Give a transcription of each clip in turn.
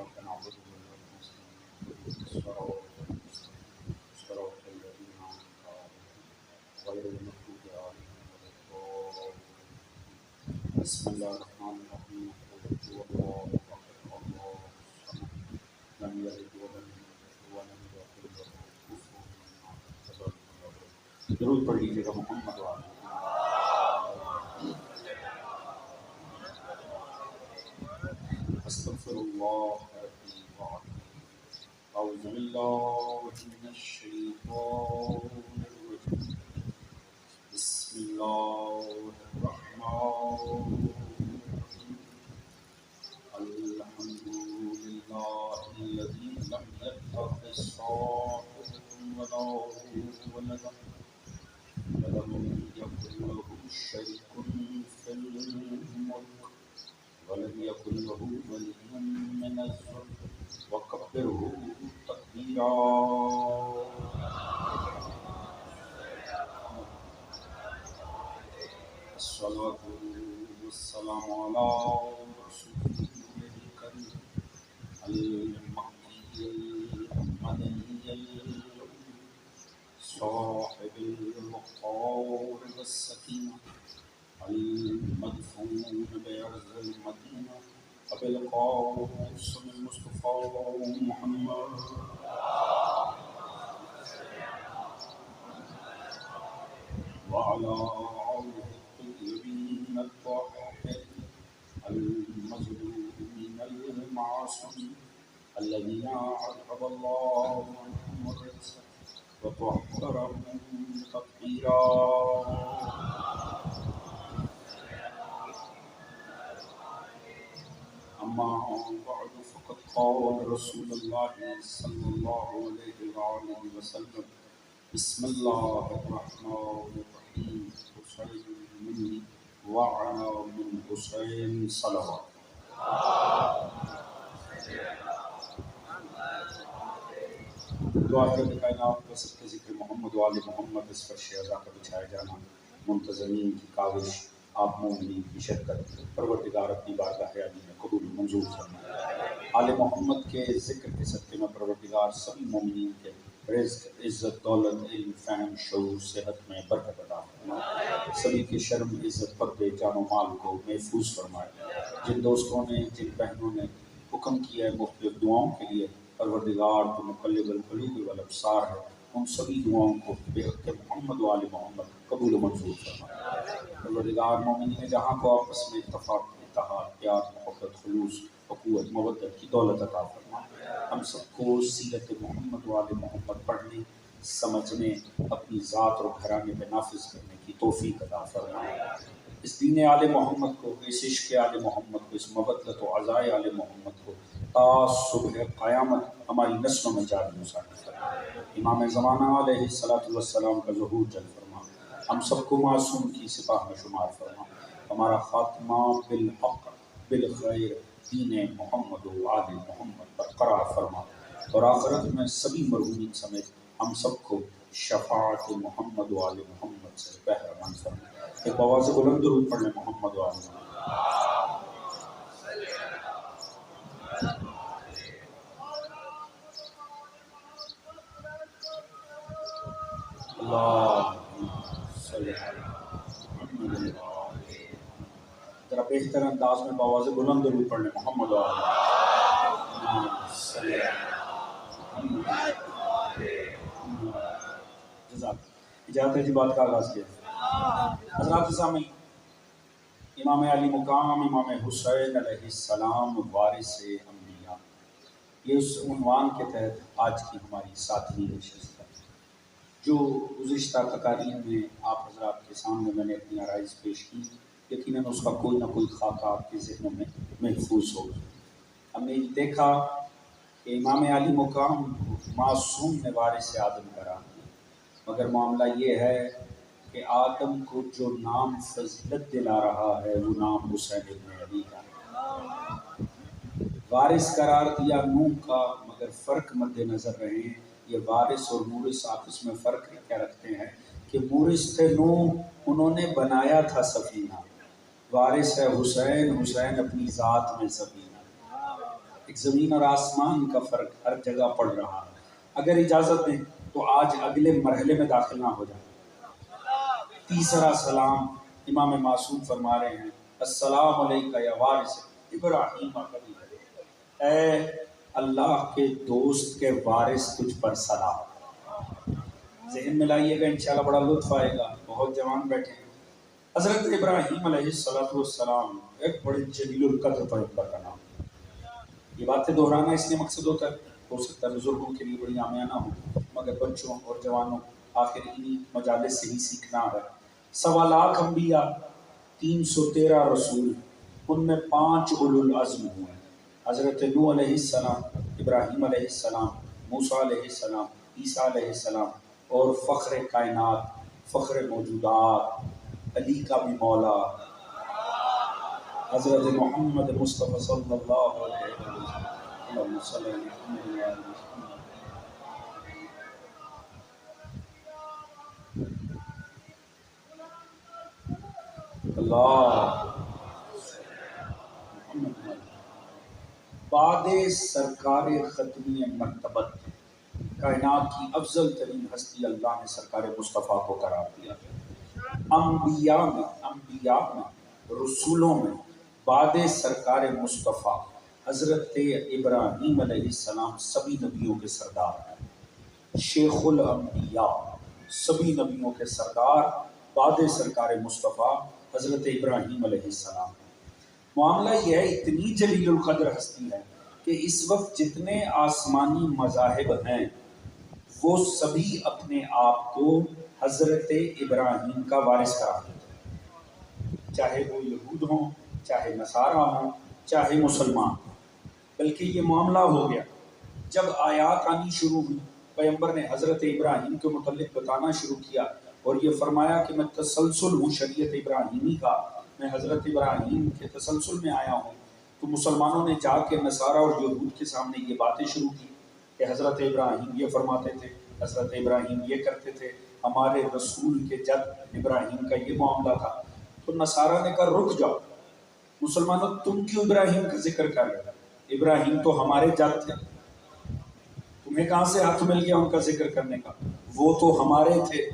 إياك نعبد وإياك نستعين صراط المستقيم صراط الذين أنعمت عليهم غير المغضوب عليهم ولا الضالين. بسم الله الرحمن الرحيم. قل هو الله أحد الله الصمد لم يلد ولم يولد ولم يكن له كفوا أحد. درود پڑھ لیجیے گا محمد وعلى استغفر الله ربي وأتوب. أعوذ بالله من الشيطان الرجيم. بسم الله الرحمن الرحيم. الحمد لله الذي لم يتخذ صاحبا ولا ولدا ولم يكن له شريك في الملك ولم يكن له ولي من الذل وكبره تكبيرا. الصلاة والسلام على رسول الكريم المهدي المدني صاحب الوقار والسكينة المدفون بأرض المدينة أبي القاسم المصطفى محمد وعلى آله الطيبين الطاهرين المظلومين المعصومين الذين عذب الله عنهم الرجس وطهرهم تطهيرا. أما بعد فقد قال رسول الله صلى الله عليه وآله وسلم بسم الله الرحمن الرحيم حسين مني وأنا من حسين صلوات. دعا کرتے کائنات کا صدقہ ذکر محمد و آل محمد اس پر شہزا کا بچھایا جانا منتظمین کی کاوش آپ مومنین کی شرکت پروردگار اپنی بارگاہ عالی میں قبول منظور فرمائے. آل محمد کے ذکر کے صدقے میں پروردگار سبھی مومنین کے رزق عزت دولت علم فہم شعور صحت میں برکت عطا فرمائے. سبھی کے شرم عزت پردے جان و مال کو محفوظ فرمائے. جن دوستوں نے جن بہنوں نے حکم کیا ہے مختلف دعاؤں کے لیے پروردگار تو مقلب القلوب والابصار ہے ان سبھی دعاؤں کو بے حق محمد و آل محمد قبول و منظور فرمائے. پروردگار مومنین جہاں کو آپس میں اتفاق اتحاد پیار محبت خلوص قوت مودت کی دولت عطا فرمائے. ہم سب کو سیرت محمد و آل محمد پڑھنے سمجھنے اپنی ذات اور گھرانے میں نافذ کرنے کی توفیق عطا فرمائے. اس دین آل محمد کو اس عشق آل محمد کو اس مبدت و عزائے آل محمد کو تا صبح قیامت ہماری نسلوں میں جاری مساعد فرما. امام زمانہ علیہ السلام کا ظہور جل فرما. ہم سب کو معصوم کی سپاہ میں شمار فرما. ہمارا خاتمہ بالحق بالخیر دین محمد و آل محمد پر قرار فرما اور آخرت میں سبھی مرحومین سمیت ہم سب کو شفاعت محمد و آل محمد سے بہرہ مند فرما. ایک آواز بلند درود پڑھ لیں محمد و آل محمد. ذرا بہتر انداز میں بآواز بلند درود پڑھ لیں محمد و آل محمد. اجازت ہے جی بات کا آغاز کیا. حضرات سامعین امام علی مقام امام حسین علیہ السلام وارث انبیاء یہ اس عنوان کے تحت آج کی ہماری ساتویں نشست ہے جو گزشتہ تقاریر میں آپ حضرات کے سامنے میں نے اپنی آرائز پیش کی. یقیناً اس کا کوئی نہ کوئی خاکہ آپ کے ذہنوں میں محفوظ ہوگا. ہم نے دیکھا کہ امام علی مقام معصوم نے وارث آدم کرا مگر معاملہ یہ ہے کہ آدم کو جو نام فضیلت دلا رہا ہے وہ نام حسین ابن علی کا. وارث قرار دیا نوح کا مگر فرق مد نظر رہے. یہ وارث اور مورث آپس میں فرق کیا رکھتے ہیں کہ مورث تھے نوح انہوں نے بنایا تھا سفینہ. وارث ہے حسین، حسین اپنی ذات میں سفینہ. ایک زمین اور آسمان کا فرق ہر جگہ پڑ رہا ہے. اگر اجازت دیں تو آج اگلے مرحلے میں داخل نہ ہو جائیں. تیسرا سلام امام معصوم فرما رہے ہیں السلام علیکہ یا وارث ابراہیم. اے اللہ کے دوست کے وارث تجھ پر سلام. ذہن میں لائیے گا انشاءاللہ بڑا لطف آئے گا. بہت جوان بیٹھے ہیں. حضرت ابراہیم علیہ السلام ایک بڑے جلیل القدر پیغمبر کا نام. یہ باتیں دہرانا اس لیے مقصد ہوتا ہے، ہو سکتا ہے بزرگوں کے لیے بڑی عامیانہ ہو، مگر بچوں اور جوانوں آخر انہی مجالس سے ہی سیکھنا ہے. 1.25 لاکھ انبیاء، 313 رسول، ان میں 5 اولو العزم ہوئے. حضرت نوح علیہ السلام، ابراہیم علیہ السلام، موسیٰ علیہ السلام، عیسیٰ علیہ السلام، اور فخر کائنات، فخر موجودات، علی کا بھی مولا حضرت محمد مصطفیٰ صلی اللہ علیہ وسلم. اللہم صلی علی محمد و آل محمد. اللہ بعد سرکار ختمی مرتبت کائنات کی افضل ترین ہستی اللہ نے سرکار مصطفیٰ کو قرار دیا. انبیاء میں رسولوں میں بعد سرکار مصطفیٰ حضرت ابراہیم علیہ السلام سبھی نبیوں کے سردار ہیں. شیخ الانبیاء، سبھی نبیوں کے سردار بعد سرکار مصطفیٰ حضرت ابراہیم علیہ السلام. معاملہ یہ ہے اتنی جلیل القدر ہستی ہے کہ اس وقت جتنے آسمانی مذاہب ہیں وہ سبھی اپنے آپ کو حضرت ابراہیم کا وارث قرار دیتے ہیں، چاہے وہ یہود ہوں، چاہے نصارہ ہوں، چاہے مسلمان. بلکہ یہ معاملہ ہو گیا جب آیات آنی شروع ہوئی، پیغمبر نے حضرت ابراہیم کے متعلق بتانا شروع کیا اور یہ فرمایا کہ میں تسلسل ہوں شریعت ابراہیمی کا، میں حضرت ابراہیم کے تسلسل میں آیا ہوں. تو مسلمانوں نے جا کے نصارہ اور یہود کے سامنے یہ باتیں شروع کی کہ حضرت ابراہیم یہ فرماتے تھے، حضرت ابراہیم یہ کرتے تھے، ہمارے رسول کے جد ابراہیم کا یہ معاملہ تھا. تو نصارہ نے کہا رک جاؤ مسلمانوں، تم کیوں ابراہیم کا ذکر کر رہے ہو؟ ابراہیم تو ہمارے جد تھے، تمہیں کہاں سے ہاتھ مل گیا ان کا ذکر کرنے کا؟ وہ تو ہمارے تھے.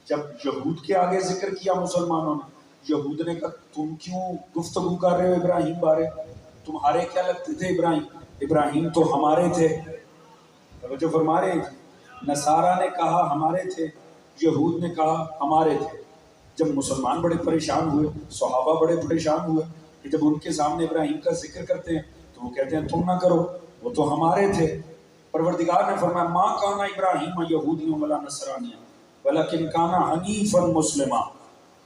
جب یہود کے آگے ذکر کیا مسلمانوں نے، یہود نے کہا تم کیوں گفتگو کر رہے ہو ابراہیم بارے؟ تمہارے کیا لگتے تھے ابراہیم تو ہمارے تھے. توجہ فرما رہے ہیں. نصارہ نے کہا ہمارے تھے، یہود نے کہا ہمارے تھے. جب مسلمان بڑے پریشان ہوئے، صحابہ بڑے پریشان ہوئے کہ جب ان کے سامنے ابراہیم کا ذکر کرتے ہیں تو وہ کہتے ہیں تم نہ کرو، وہ تو ہمارے تھے. پروردگار نے فرمایا ما کان ابراہیم یہودی ولا نصرانی ولکن کان حنیفا مسلما.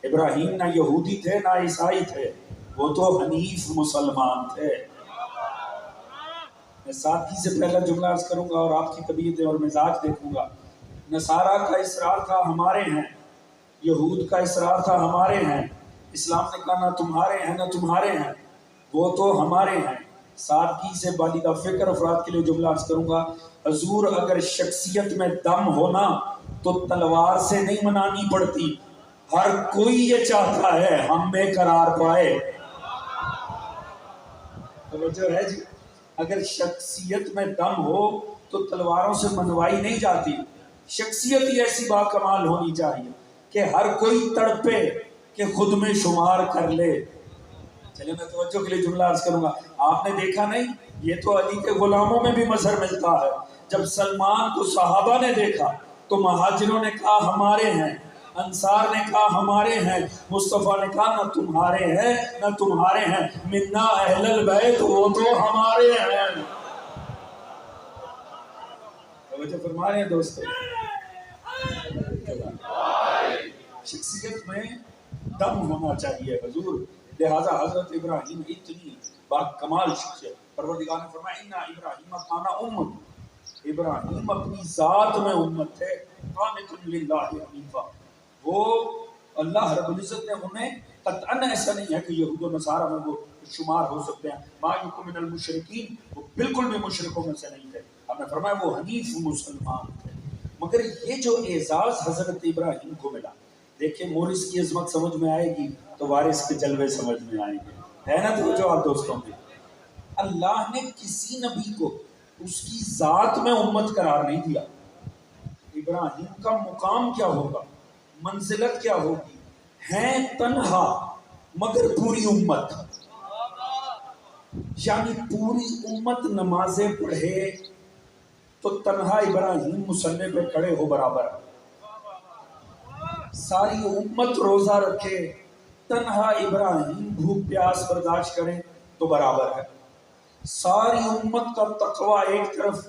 ابراہیم نہ یہودی تھے نہ عیسائی تھے، وہ تو حنیف مسلمان تھے. میں سادگی سے پہلا جملہ عرض کروں گا اور آپ کی طبیعت اور مزاج دیکھوں گا. نصارہ کا اصرار تھا ہمارے ہیں، یہود کا اصرار تھا ہمارے ہیں. اسلام نے کہا نہ تمہارے ہیں نہ تمہارے ہیں، وہ تو ہمارے ہیں. سادگی سے بالغ فکر افراد کے لیے جملہ عرض کروں گا. حضور اگر شخصیت میں دم ہونا تو تلوار سے نہیں منانی پڑتی. ہر کوئی یہ چاہتا ہے ہم میں قرار پائے. توجہ ہے جی. اگر شخصیت میں دم ہو تو تلواروں سے منوائی نہیں جاتی. شخصیت ہی ایسی باکمال ہونی چاہیے کہ ہر کوئی تڑپے کہ خود میں شمار کر لے. چلے میں توجہ کے لیے جملہ عرض کروں گا. آپ نے دیکھا نہیں، یہ تو علی کے غلاموں میں بھی مظہر ملتا ہے. جب سلمان کو صحابہ نے دیکھا تو مہاجروں نے کہا ہمارے ہیں، انصار نے کہا ہمارے ہیں، مصطفیٰ نے کہا نہ تمہارے ہیں نہ تمہارے ہیں، منا اہل البیت وہ تو ہمارے ہیں. توجہ فرما رہے ہیں دوستو. شخصیت میں دم ہونا چاہیے حضور. لہذا حضرت ابراہیم اتنی باکمال شخصیت. پروردگار نے فرمایا اِنَّ ابراہیم کان امۃ. ابراہیم اپنی ذات میں امت تھے. قانتٌ للہ حنیفا. وہ اللہ رب العزت نے انہیں قطعاً ایسا نہیں ہے کہ یہود و نصارہ میں وہ شمار ہو سکتے ہیں. ما یکن من المشرکین، وہ بالکل بھی مشرکوں میں سے نہیں تھے. ہم نے فرمایا وہ حنیف مسلمان تھے. مگر یہ جو اعزاز حضرت ابراہیم کو ملا، دیکھیں مورث کی عظمت سمجھ میں آئے گی تو وارث کے جلوے سمجھ میں آئیں گے. ہے نا تو جو آپ دوستوں کی اللہ نے کسی نبی کو اس کی ذات میں امت قرار نہیں دیا. ابراہیم کا مقام کیا ہوگا، منزلت کیا ہوگی، ہیں تنہا مگر پوری امت. یعنی پوری امت نمازیں پڑھے تو تنہا ابراہیم مصلی پہ کھڑے ہو برابر. ساری امت روزہ رکھے، تنہا ابراہیم بھوک پیاس برداشت کرے تو برابر ہے. ساری امت کا تقوی ایک طرف،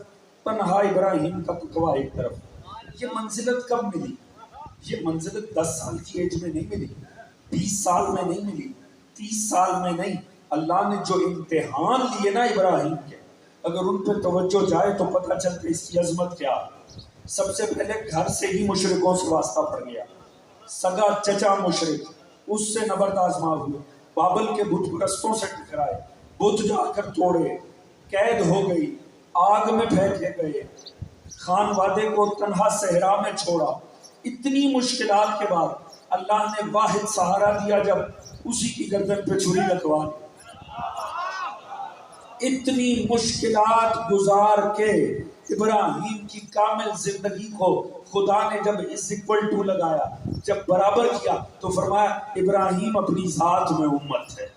تنہا ابراہیم کا تقوی ایک طرف. یہ منزلت کب ملی؟ یہ منزلت 10 سال کی ایج میں نہیں ملی، 20 سال میں نہیں ملی، 30 سال میں نہیں. اللہ نے جو امتحان لیے نا ابراہیم کے، اگر ان پہ توجہ جائے تو پتہ چلتا اس کی عظمت کیا. سب سے پہلے گھر سے ہی مشرکوں سے واسطہ پڑ گیا. سگا چچا مشرک، اس سے نبرد آزما ہوئے، بابل کے بت پرستوں سے ٹکرائے، بت جا کر توڑے، قید ہو گئی، آگ میں پھینکے گئے، خان وادے کو تنہا صحرا میں چھوڑا. اتنی مشکلات کے بعد اللہ نے واحد سہارا دیا جب اسی کی گردن پہ چھری لگوا دی. اتنی مشکلات گزار کے ابراہیم کی کامل زندگی کو خدا نے جب از اکول ٹو لگایا، جب برابر کیا تو فرمایا ابراہیم اپنی ذات میں امت ہے.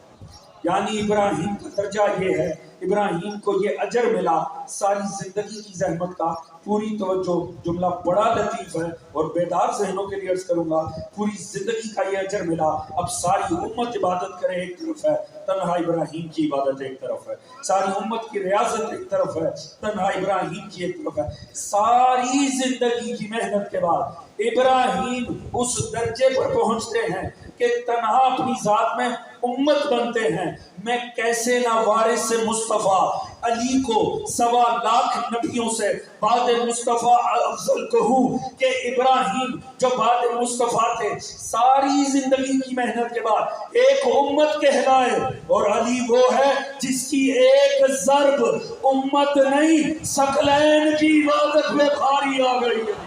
یعنی ابراہیم کا درجہ یہ ہے، ابراہیم کو یہ اجر ملا ساری زندگی کی زحمت کا. پوری توجہ، جملہ بڑا لطیف ہے اور بیدار ذہنوں کے لیے عرض کروں گا. پوری زندگی کا یہ اجر ملا. اب ساری امت عبادت کرے ایک طرف ہے، تنہا ابراہیم کی عبادت ایک طرف ہے. ساری امت کی ریاضت ایک طرف ہے، تنہا ابراہیم کی ایک طرف ہے. ساری زندگی کی محنت کے بعد ابراہیم اس درجے پر پہنچتے ہیں کہ تنہا اپنی ذات میں امت بنتے ہیں. میں کیسے نہ وارث مصطفیٰ علی کو 1.25 لاکھ نبیوں سے بعد مصطفیٰ افضل کہوں کہ ابراہیم جو بعد مصطفیٰ تھے ساری زندگی کی محنت کے بعد ایک امت کہلائے. اور علی وہ ہے جس کی ایک ضرب امت نہیں ثقلین کی عبادت میں بھاری آ گئی ہے.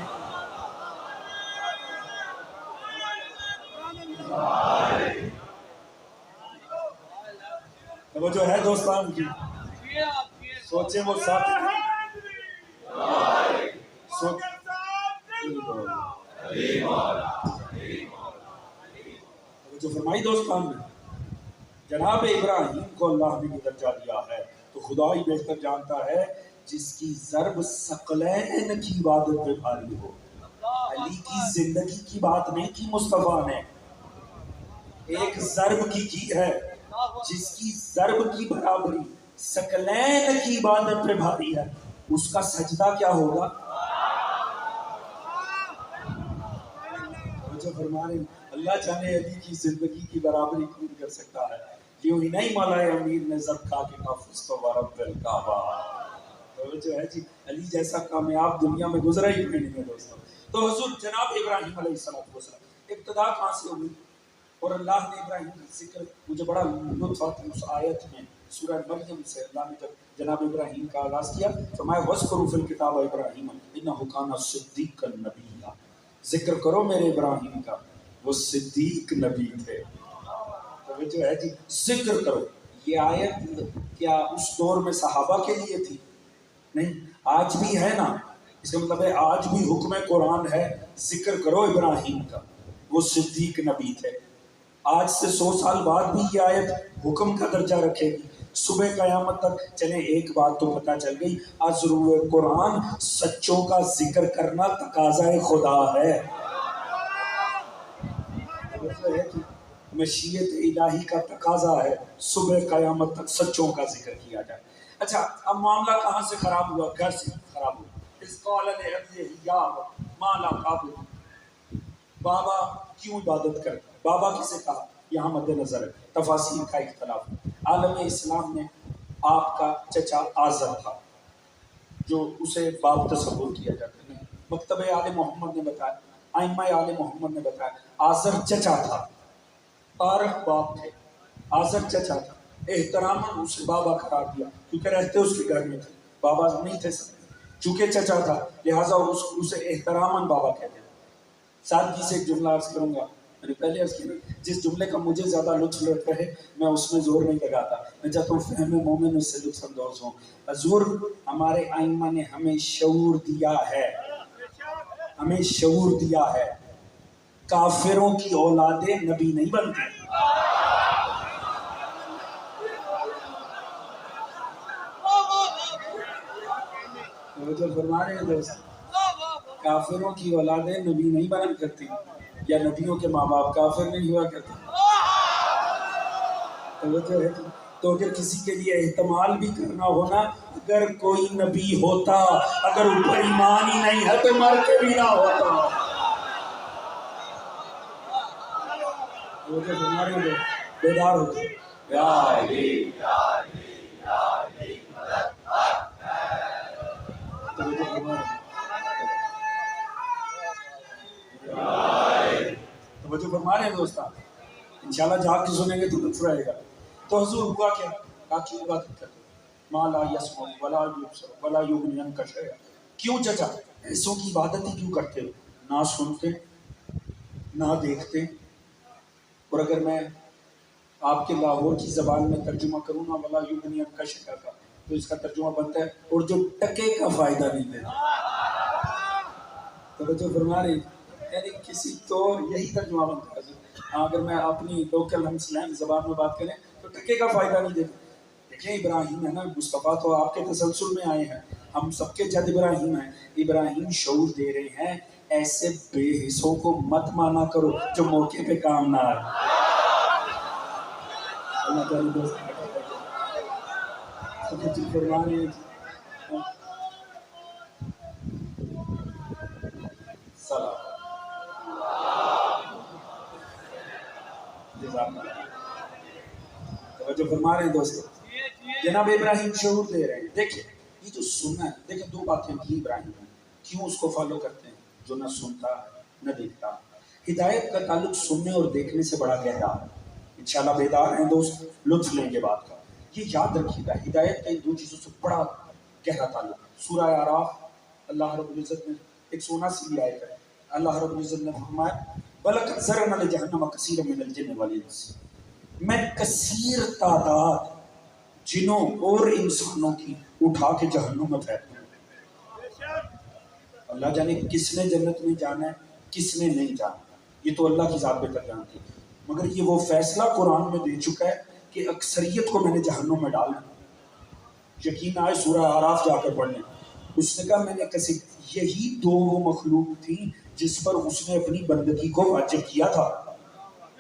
وہ جو ہے دوستان کی سوچیں وہ ساتھ جو فرمائی دوستان نے جناب ابراہیم کو اللہ نے درجہ دیا ہے تو خدا ہی بہتر جانتا ہے جس کی ضرب ثقلین کی عبادت میں بھاری ہو. علی کی زندگی کی بات نہیں کی مصطفیٰ نے، ایک ضرب کی ہے جس کی ضرب کی برابری ثقلین کی عبادت پہ بھاری ہے. اس کا سجدہ کیا ہوگا؟ جو فرمانے اللہ جانے علی کی زندگی کی برابری کون کر سکتا ہے. یوں ہی نہیں مولا امیر نے ضرب کھا کے محفوظ تو ورب الکعبہ. تو جو ہے جی علی جیسا کامیاب دنیا میں گزرا ہی کوئی نہیں ہے دوستوں. تو حضور جناب ابراہیم علیہ السلام ابتدا کہاں سے ہوئی؟ اور اللہ نے ابراہیم کا ذکر، مجھے بڑا لطف آتا ہے اس آیت میں سورہ مریم سے. اللہ نے جب جناب ابراہیم کا آغاز کیا فرمایا وَاذْكُرُوا فِي الْكِتَابِ إِبْرَاهِيمَ إِنَّهُ كَانَ صِدِّيقًا نَبِيًّا. ذکر کرو میرے ابراہیم کا، وہ صدیق نبی تھے. تو جو ہے جی ذکر کرو. یہ آیت کیا اس دور میں صحابہ کے لیے تھی؟ نہیں، آج بھی ہے نا. اس کا مطلب ہے آج بھی حکم قرآن ہے ذکر کرو ابراہیم کا، وہ صدیق نبی تھے. آج سے 100 سال بعد بھی یہ آیت حکم کا درجہ رکھے گی صبح قیامت تک. چلیں ایک بات تو پتہ چل گئی، از روح قرآن سچوں کا ذکر کرنا تقاضائے خدا ہے. مشیت الہی کا تقاضا ہے صبح قیامت تک سچوں کا ذکر کیا جائے. اچھا اب معاملہ کہاں سے خراب ہوا؟ گھر سے خراب ہوا. اس قال لأبيه یا ما لا تعبد، بابا کیوں عبادت کرے؟ بابا کسے کہا یہاں مد نظر ہے، تفاسیر کا اختلاف. عالم اسلام میں آپ کا چچا آزر تھا جو اسے باپ تصور کیا جاتا ہے. مکتب آل محمد نے بتایا، ائمہ آل محمد نے بتایا آزر چچا تھا، طارق باپ تھے، آزر چچا تھا. احتراماً اسے بابا قرار دیا کیونکہ رہتے اس کے گھر میں تھے، بابا نہیں تھے سب. چونکہ چچا تھا لہٰذا اسے احتراماً بابا کہتے تھے. سادگی سے ایک جملہ عرض کروں گا، میں نے پہلے عرض کیا جس جملے کا مجھے زیادہ لطف رہے میں اس میں زور نہیں لگاتا، میں چاہتا ہوں فہم مومن اس سے لطف اندوز ہوں۔ حضور ہمارے ائمہ نے ہمیں شعور دیا ہے، ہمیں شعور دیا ہے، کافروں کی اولادیں نبی نہیں بنتے۔ توجہ فرما رہے ہیں دوست، کافروں کی اولادیں نبی نہیں بنا کرتی، یا نبیوں کے ماں باپ کافر نہیں ہوا کرتے۔ توجہ ہے تو اگر کسی کے لیے احتمال بھی کرنا ہونا، اگر کوئی نبی ہوتا، اگر اوپر ایمان ہی نہیں ہے تو مر کے بھی نہ ہوتا۔ توجہ فرما رہے ہیں، بیدار ہوتے یا علی، توجہ فرما رہے ہیں، توجہ فرما رہے ہیں دوستان، انشاءاللہ جا کے سنیں گے تو لطف رہے گا۔ تو حضور ہوا کیا؟ کہا کیوں عبادت کرتے ما لا یسمع ولا یبصر ولا یغنی عنک شیئا، کیوں چچا ایسوں کی عبادت ہی کیوں کرتے ہو؟ نہ سنتے نہ دیکھتے، اور اگر میں آپ کے لاہور کی زبان میں ترجمہ کروں نا ولا یغنی عنک شیئا کا، تو اس کا ترجمہ بنتا ہے اور جو ٹکے کا فائدہ نہیں دیتا۔ توجہ فرما رہی، یعنی کسی تو یہی ترجمہ بنتا ہے۔ ہاں اگر میں اپنی لوکل ہم سلینگ زبان میں بات کریں تو ٹکے کا فائدہ نہیں دیتے۔ دیکھیں ابراہیم ہے نا، مصطفیٰ تو آپ کے تسلسل میں آئے ہیں، ہم سب کے جد ابراہیم ہیں۔ ابراہیم شعور دے رہے ہیں ایسے بے حصوں کو مت مانا کرو جو موقع پہ کام نہ آئے۔ اللہ تعالیٰ دوست فرما رہے ہیں سلام توجہ فرما رہے ہیں دوستو، جناب ابراہیم شعور دے رہے ہیں۔ دیکھیں یہ جو سننا ہے، دیکھیں دو باتیں کی ابراہیم نے، کیوں اس کو فالو کرتے ہیں؟ جو نہ سنتا نہ دیکھتا۔ ہدایت کا تعلق سننے اور دیکھنے سے بڑا گہرا ہے۔ انشاءاللہ بیدار ہیں دوست، لطف لیں گے بات کا۔ یہ یاد رکھیے گا ہدایت کا ان دو چیزوں سے بڑا گہرا تعلق ہے۔ سورہ اعراف اللہ رب العزت نے 179 آیت ہے، اللہ رب العزت نے فرمایا وَلَقَدْ ذَرَأْنَا لِجَهَنَّمَ كَثِيرًا مِنَ الْجِنِّ وَالْإِنسِ، میں کثیر تعداد جنوں اور انسانوں کی اٹھا کے جہنم میں پھینک دوں۔ اللہ جانے کس نے جنت میں جانا ہے کس نے نہیں جانا، یہ تو اللہ کی ذات بہتر جانتی ہے، مگر یہ وہ فیصلہ قرآن میں دے چکا ہے کہ اکثریت کو میں نے جہنم میں ڈالنا۔ یقین آئے سورہ اعراف جا کر پڑھنے، اس نے کہا میں نے کسی یہی دو وہ مخلوق تھی جس پر اس نے اپنی بندگی کو واجب کیا تھا۔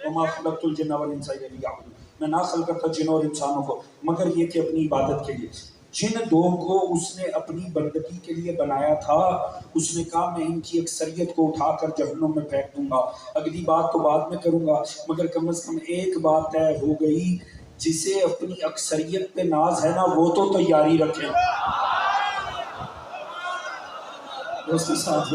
وَمَا خَلَقْتُ الْجِنَّ وَالْإِنسَ إِلَّا لِيَعْبُدُونِ، میں نہ خلق کرتا جنوں اور انسانوں کو مگر یہ کہ اپنی عبادت کے لیے۔ جن دو کو اس نے اپنی بندگی کے لیے بنایا تھا، اس نے کہا میں ان کی اکثریت کو اٹھا کر جہنم میں پھینک دوں گا۔ اگلی بات تو بعد میں کروں گا، مگر کم از کم ایک بات طے ہو گئی، جسے اپنی اکثریت پہ ناز ہے نا وہ تو تیاری رکھیں۔ اس کے ساتھ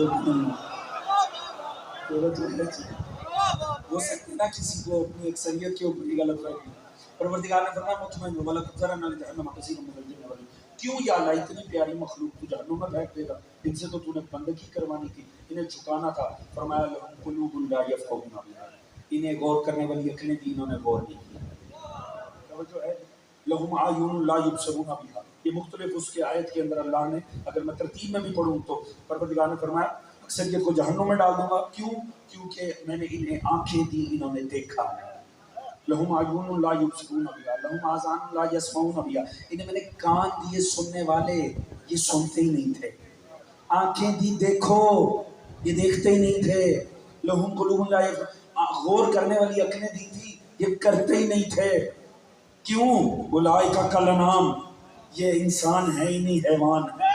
ہو سکتے نا کسی کو اپنی اکثریت کے اوپر ہی غلط رہے، پروردگار نے فرمایا مطمئن ہو وَلَقَدْ ذَرَأْنَا لِجَهَنَّمَ كَثِيرًا مِنَ الْجِنِّ وَالْإِنسِ، کیوں یا اللہ اتنی پیاری مخلوق تو جہنم میں پھینک دے گا، ان سے تو نے بندگی کروانی تھی، انہیں جھکانا تھا۔ فرمایا لَهُمْ قُلُوبٌ لَا يَفْقَهُونَ بِهَا، انہیں غور کرنے والی عقلیں تھیں انہوں نے غور نہیں کیا۔ توجہ ہے، لَهُمْ أَعْيُنٌ لَا يُبْصِرُونَ بِهَا، یہ مختلف اس کے آیت کے اندر اللہ نے اگر میں ترتیب میں بھی پڑھوں تو پروردگار نے فرمایا اکثریت کو جہنم میں ڈال دوں گا۔ کیوں؟ کیونکہ میں نے انہیں آنکھیں دی انہوں نے دیکھا ہے۔ لہم اعین لا یبصرون بہا لہم آذان لا یسمعون بہا، انہیں میں نے کان دیے سننے والے، یہ سنتے ہی نہیں تھے۔ آنکھیں دی دیکھو، یہ دیکھتے ہی نہیں تھے۔ لہم قلوب لا غور کرنے والی عقلیں دی تھی، یہ کرتے ہی نہیں تھے۔ کیوں؟ اولئک کالانعام، یہ انسان ہے ہی نہیں حیوان ہے۔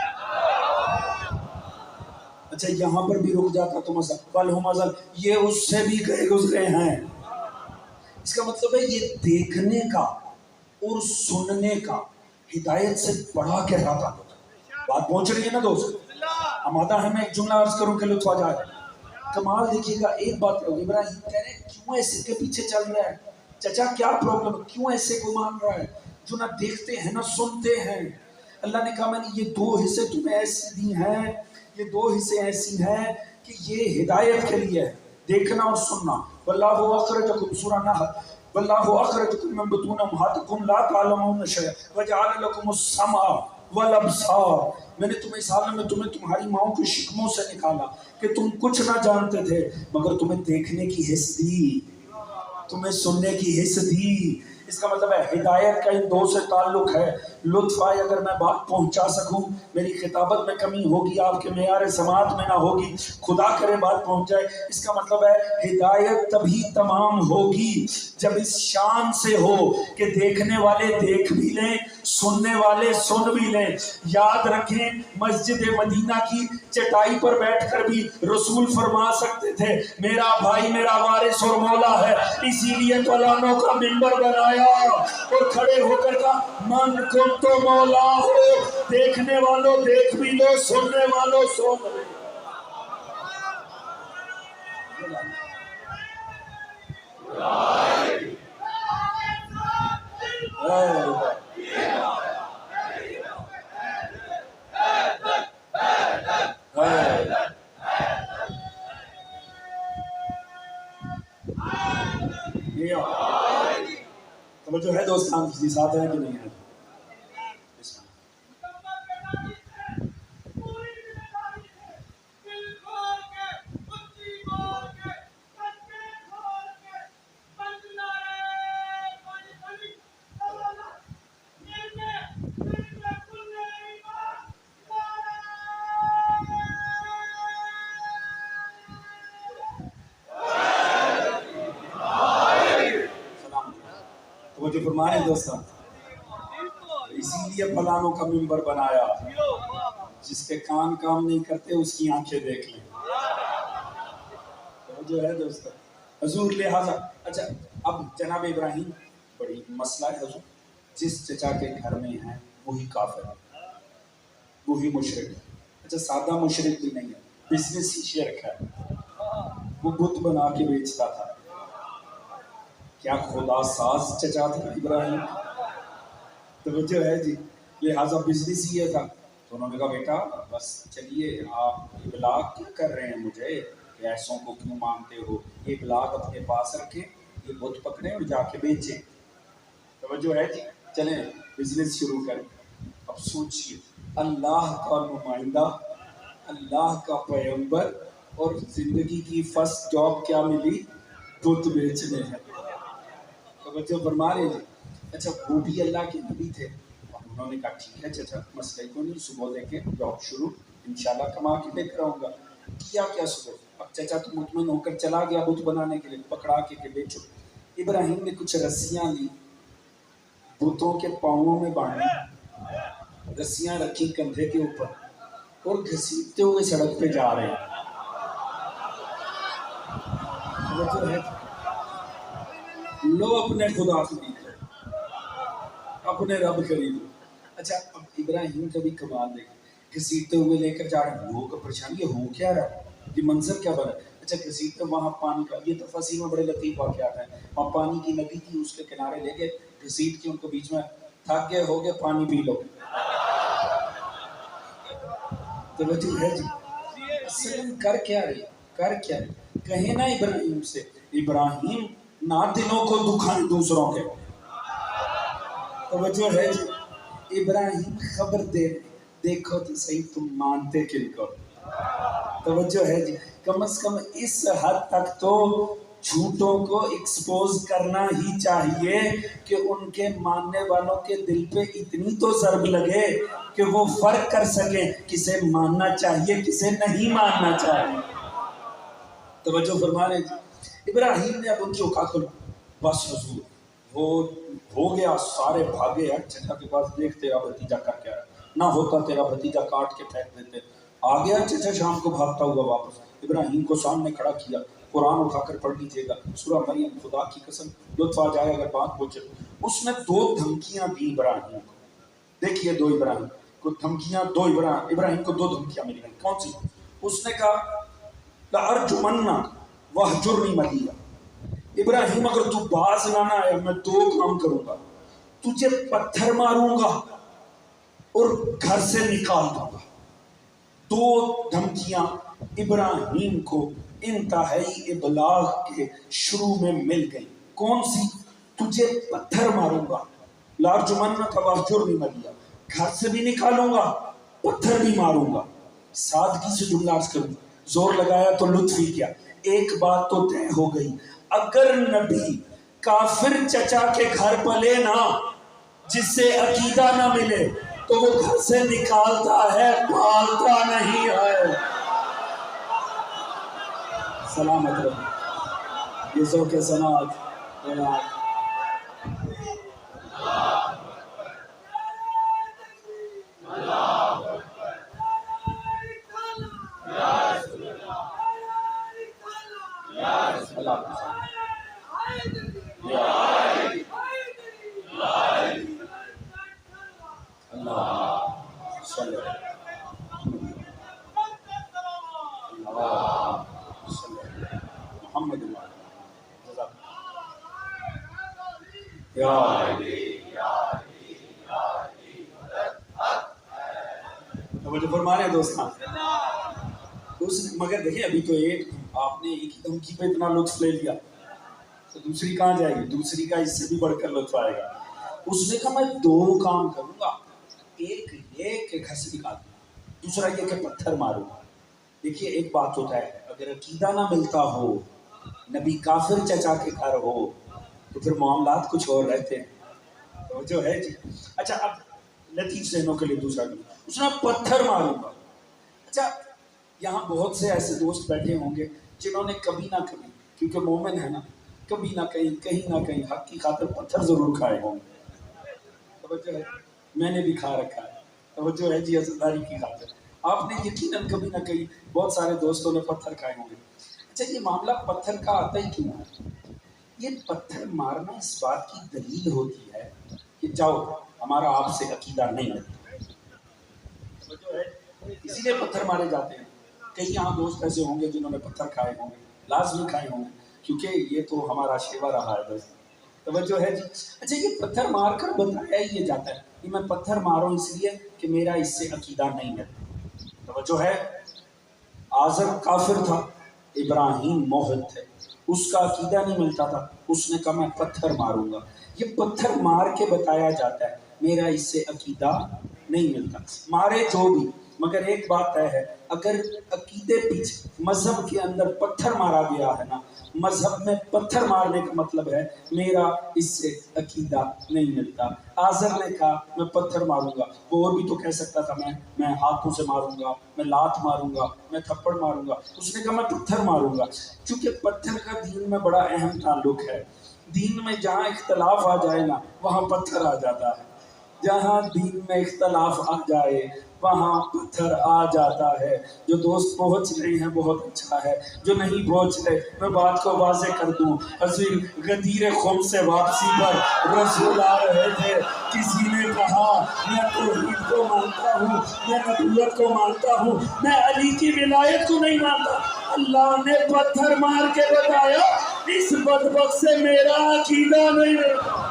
اچھا یہاں پر بھی رک جاتا تو مزہ بل ہم ازل، یہ اس سے بھی گئے گزرے ہیں۔ اس کا مطلب ہے یہ دیکھنے کا اور سننے کا ہدایت سے بڑا گہرا تعلق ہے۔ بات پہنچ رہی ہے نا دوست؟ آمادہ ہے میں ایک جملہ عرض کروں کہ لطف آ جائے۔ کمال دیکھیے گا، ایک بات ہے ابراہیم کہہ رہے ہیں کیوں ایسے کے پیچھے چل رہا ہے چچا، کیا پرابلم، کیوں ایسے کو مان رہا ہے جو نہ دیکھتے ہیں نہ سنتے ہیں؟ اللہ نے کہا میں نے یہ دو حصے تمہیں ایسے دی ہیں، یہ دو حصے ایسی ہیں کہ یہ ہدایت کے لیے ہے، دیکھنا اور سننا۔ واللہ اخرجکم سورہ نحل واللہ اخرجکم من بطون امہاتکم لا تعلمون شیئا وجعل لکم السمع والابصار، میں نے تمہیں اس عالم میں تمہاری ماؤں کے شکموں سے نکالا کہ تم کچھ نہ جانتے تھے، مگر تمہیں دیکھنے کی حس دی، تمہیں سننے کی حس دی۔ اس کا مطلب ہے ہدایت کا ان دو سے تعلق ہے۔ لطف آئے اگر میں بات پہنچا سکوں، میری خطابت میں کمی ہوگی، آپ کے معیار سماعت میں نہ ہوگی، خدا کرے بات پہنچ جائے۔ اس کا مطلب ہے ہدایت تبھی تمام ہوگی جب اس شان سے ہو کہ دیکھنے والے دیکھ بھی لیں، سننے والے سن بھی لیں۔ یاد رکھیں مسجد مدینہ کی چٹائی پر بیٹھ کر بھی رسول فرما سکتے تھے میرا بھائی میرا وارث اور مولا ہے، اسی لیے تو اعلانوں کا منبر بنایا اور کھڑے ہو کر کہا من کن تو مولا ہو، دیکھنے والوں دیکھ بھی لو، سننے والوں سن لو۔ توجہ ہے دوستان، کسی ساتھ ہے کہ نہیں ہے؟ وہ جو فرمائے دوستان، اسی لیے فلانوں کا منبر بنایا، جس کے کان کام نہیں کرتے اس کی آنکھیں دیکھ لیں۔ وہ جو ہے دوستان حضور لہذا اچھا اب جناب ابراہیم بڑی مسئلہ ہے حضور، جس چچا کے گھر میں ہیں وہی کافر ہے، وہی مشرک ہے۔ اچھا سادہ مشرک بھی نہیں ہے، بزنس ہی شرک ہے، وہ بت بنا کے بیچتا تھا۔ کیا خدا ساز چچا تھا ابراہیم؟ توجہ ہے جی، لہٰذا بزنس ہی ہے تھا۔ تو انہوں نے کہا بیٹا بس چلیے، آپ ابلاغ کیوں کر رہے ہیں مجھے کہ ایسوں کو کیوں مانتے ہو، یہ ابلاغ اپنے پاس رکھیں، یہ بت پکڑیں اور جا کے بیچیں۔ توجہ ہے جی، چلیں بزنس شروع کریں۔ اب سوچئے اللہ کا نمائندہ، اللہ کا پیغمبر، اور زندگی کی فرسٹ جاب کیا ملی؟ بت بیچنے ہے۔ توجہ فرما رہے جی۔ اچھا وہ بھی اللہ کے نبی تھے، انہوں نے کہا ٹھیک ہے چچا مسئلے کو نہیں، صبح لے کے جاب شروع، انشاءاللہ کما کے لے کر آؤں گا۔ کیا صبح؟ اب چچا تو مطمئن ہو کر چلا گیا بت بنانے کے لیے، پکڑا کے بیچو۔ ابراہیم نے کچھ رسیاں لی، بتوں کے پاؤں میں باندھی، رسیاں رکھی کندھے کے اوپر اور گھسیٹتے ہوئے سڑک پہ جا رہے ہیں۔ لو اپنے خدا خریدو، اپنے رب خریدو۔ اچھا اب ابراہیم کا بھی کمال دیکھ، گھسیٹتے ہوئے لے کر جا رہے ہیں، لوگوں کا پریشانی یہ ہو کیا رہا ہے، یہ منظر کیا بنا۔ اچھا گھسیٹتے وہاں پانی کا، یہ تفاصیل میں بڑے لطیف واقعات ہیں، وہاں پانی کی ندی تھی، اس کے کنارے لے گئے گھسیٹ کے ان کو بیچ میں، تھک گئے ہو گئے پانی پی لو۔ توجہ ہے جی، اصلاً کر کیا رہے، کہیں نا ابراہیم سے، ابراہیم نہ دلوں کو دکھائیں دوسروں کے۔ توجہ ہے جی، ابراہیم خبر دے دیکھو تو صحیح تم مانتے کن کو۔ توجہ ہے جی، کم از کم اس حد تک تو جھوٹوں کو ایکسپوز کرنا ہی چاہیے کہ ان کے ماننے والوں کے دل پہ اتنی تو ضرب لگے کہ وہ فرق کر سکیں کسے ماننا چاہیے کسے نہیں ماننا چاہیے۔ توجہ فرما رہے جی، ابراہیم نے اب ان کی اوقات کھولا، بس حضور وہ ہو گیا، سارے بھاگے ہیں چچا کے پاس، دیکھ تیرا بھتیجا کر کے آیا، نہ ہوتا تیرا بھتیجا کاٹ کے پھینک دیتے۔ آ گیا چچا شام کو بھاگتا ہوا واپس، ابراہیم کو سامنے کھڑا کیا، قرآن اٹھا کر پڑھ لیجیے گا، سورہ مریم، خدا کی قسم لطف آ جائے اگر بات پہنچے۔ اس نے 2 دھمکیاں دی ابراہیم کو، دیکھیے ابراہیم کو دھمکیاں، ابراہیم کو 2 دھمکیاں ملی ہیں۔ کون سی؟ اس نے کہا لَأَرْجُمَنَّكَ وَاهْجُرْنِي مَلِيًّا، ابراہیم اگر تو باز نہ آیا میں 2 کام کروں گا، تجھے پتھر ماروں گا اور گھر سے نکال دوں گا۔ 2 دھمکیاں ابراہیم کو انتہائی ابلاغ کے شروع میں مل گئی. کون سی؟ تجھے پتھر ماروں گا، لارجمنک واہجرنی ملیہ، گھر سے بھی نکالوں گا، پتھر بھی ماروں گا. سادگی سے جملہ عرض کروں، زور لگایا تو لطف ہی کیا. ایک بات تو طے ہو گئی، اگر نبی کافر چچا کے گھر پلے نا، جس سے عقیدہ نہ ملے، تو وہ گھر سے نکالتا ہے، پالتا نہیں ہے. سلامت رہو. یہ ذوق سماعت محمد توجہ فرما رہے ہیں دوستان. مگر دیکھیں ابھی تو ایک آپ نے ایک دھمکی پہ اتنا لطف لے لیا تو دوسری کہاں جائے گی؟ دوسری کا اس سے بھی بڑھ کر لطف آئے گا. اس نے کہا میں دو کام کروں گا، ایک یہ کہ گھر سے نکال دوں، دوسرا یہ کہ پتھر ماروں گا. دیکھیے ایک بات ہوتا ہے، اگر عقیدہ نہ ملتا ہو، نبی کافر چچا کے گھر ہو، تو پھر معاملات کچھ اور رہتے ہیں. تو جو ہے جی اچھا اب لطیف ذہنوں کے لیے دوسرا اس نے پتھر ماروں گا. اچھا یہاں بہت سے ایسے دوست بیٹھے ہوں گے جنہوں نے کبھی نہ کبھی، کیونکہ مومن ہے نا، کبھی نہ کہیں نہ کہیں حق کی خاطر پتھر ضرور کھائے ہوں گے. توجہ ہے، میں نے بھی کھا رکھا ہے. توجہ ہے جی، عزتداری کی خاطر آپ نے یقیناً کبھی نہ کہیں بہت سارے دوستوں نے پتھر کھائے ہوں گے. اچھا یہ معاملہ پتھر کا آتا ہی کیوں ہے؟ یہ پتھر مارنا اس بات کی دلیل ہوتی ہے کہ جاؤ ہمارا آپ سے عقیدہ نہیں ہے. اسی لیے پتھر مارے جاتے ہیں. کئی یہاں دوست ایسے ہوں گے جنہوں نے پتھر کھائے ہوں گے، لازمی کھائے ہوں گے، کیونکہ یہ تو ہمارا شیوا رہا ہے دوست. توجہ ہے جی. اچھا یہ پتھر مار کر بتایا یہ جاتا ہے کہ میں پتھر ماروں اس لیے کہ میرا اس سے عقیدہ نہیں ہے. توجہ ہے. آزر کافر تھا، ابراہیم موحد تھے، اس کا عقیدہ نہیں ملتا تھا، اس نے کہا میں پتھر ماروں گا. یہ پتھر مار کے بتایا جاتا ہے میرا اس سے عقیدہ نہیں ملتا. مارے جو بھی، مگر ایک بات ہے، اگر عقیدے پیچھے مذہب کے اندر پتھر مارا گیا ہے نا، مذہب میں پتھر مارنے کا مطلب ہے میرا اس سے عقیدہ نہیں ملتا. آزر نے کہا میں پتھر ماروں گا. وہ اور بھی تو کہہ سکتا تھا میں ہاتھوں سے ماروں گا، میں لات ماروں گا، میں تھپڑ ماروں گا. اس نے کہا میں پتھر ماروں گا. چونکہ پتھر کا دین میں بڑا اہم تعلق ہے. دین میں جہاں اختلاف آ جائے نا وہاں پتھر آ جاتا ہے. جہاں دین میں اختلاف آ جائے وہاں پتھر آ جاتا ہے. جو دوست پہنچ رہے ہیں بہت اچھا ہے، جو نہیں پہنچ رہے میں بات کو واضح کر دوں. حضور غدیر خم سے واپسی پر رسول آ رہے تھے. کسی نے کہا میں توحید کو مانتا ہوں، میں نبوت کو مانتا ہوں، میں علی کی ولایت کو نہیں مانتا. اللہ نے پتھر مار کے بتایا اس بدبخت سے میرا عقیدہ نہیں رہتا.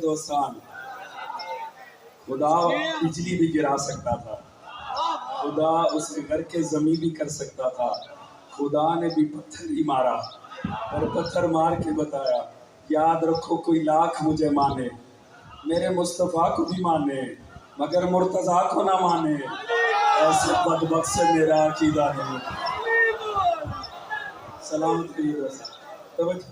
دوستان خدا بجلی بھی گرا سکتا تھا، خدا اس کے گھر کے زمین بھی کر سکتا تھا، خدا نے بھی پتھر ہی مارا اور پتھر مار کے بتایا یاد رکھو کوئی لاکھ مجھے مانے میرے مصطفیٰ کو بھی مانے مگر مرتضیٰ کو نہ مانے ایسے بدبخت سے میرا عقیدہ نہیں. سلامت کریے دوست توجہ.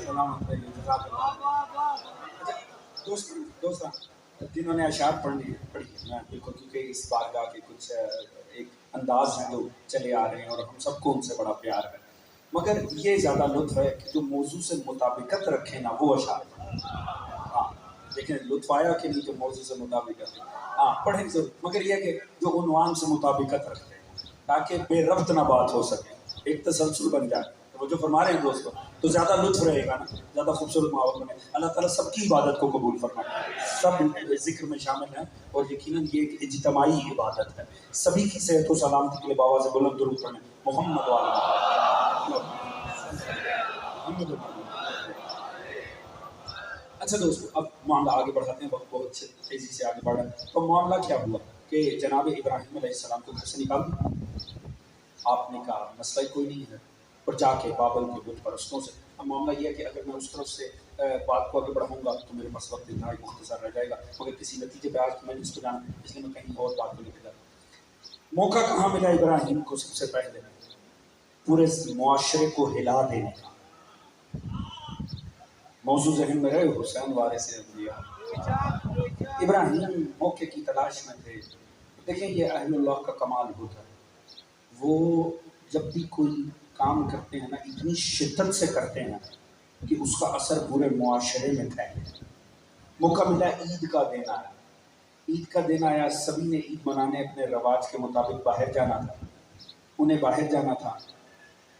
سلامت رہیے جزاک اللہ. دوستاں جنہوں نے اشعار پڑھی ہے میں بالکل کیونکہ اس بارگاہ کے کچھ ایک انداز ہیں جو چلے آ رہے ہیں اور ہم سب کو ان سے بڑا پیار ہے مگر یہ زیادہ لطف ہے کہ جو موضوع سے مطابقت رکھے نا وہ اشعار. ہاں دیکھیں لطف آیا کہ نہیں جو موضوع سے مطابقت ہاں پڑھیں ضرور مگر یہ کہ جو عنوان سے مطابقت رکھتے ہیں تاکہ بے ربط نہ بات ہو سکے ایک تسلسل بن جائے. وہ جو فرما رہے ہیں دوستوں تو زیادہ لطف رہے گا نا زیادہ خوبصورت ماحول بنے. اللہ تعالیٰ سب کی عبادت کو قبول فرمائے سب ذکر میں شامل ہیں اور یقیناً یہ ایک اجتماعی عبادت ہے. سبھی کی صحت و سلامتی کے لیے بابا سے بلند درود پڑھیں محمد والا. اچھا دوستو اب معاملہ آگے بڑھاتے ہیں وقت بہت تیزی سے آگے بڑھ رہا ہے. تو معاملہ کیا ہوا کہ جناب ابراہیم علیہ السلام کو گھر سے نکال دیا. آپ نے کہا مسئلہ کوئی نہیں ہے اور جا کے بابل کے بت پرستوں سے. اب معاملہ یہ ہے کہ اگر میں اس طرف سے بات کو آگے بڑھاؤں گا تو میرے پاس وقت اتنا ہی مختصر رہ جائے گا مگر کسی نتیجے پہ آج میں نے اس کو جانا اس لیے میں کہیں اور بات کو نکلا. موقع کہاں ملا ابراہیم کو سب سے پہلے پورے معاشرے کو ہلا دینے کا. موضوع ذہن میں رہے حسین وارث انبیاء ابراہیم موقع کی تلاش میں تھے. دیکھیں یہ اہل اللہ کا کمال ہوتا ہے وہ جب بھی کوئی کام کرتے ہیں نا اتنی شدت سے کرتے ہیں کہ اس کا اثر پورے معاشرے میں پھیلے. موقع ملا عید کا دن آیا. عید کا دن آیا سبھی نے عید منانے اپنے رواج کے مطابق باہر جانا تھا. انہیں باہر جانا تھا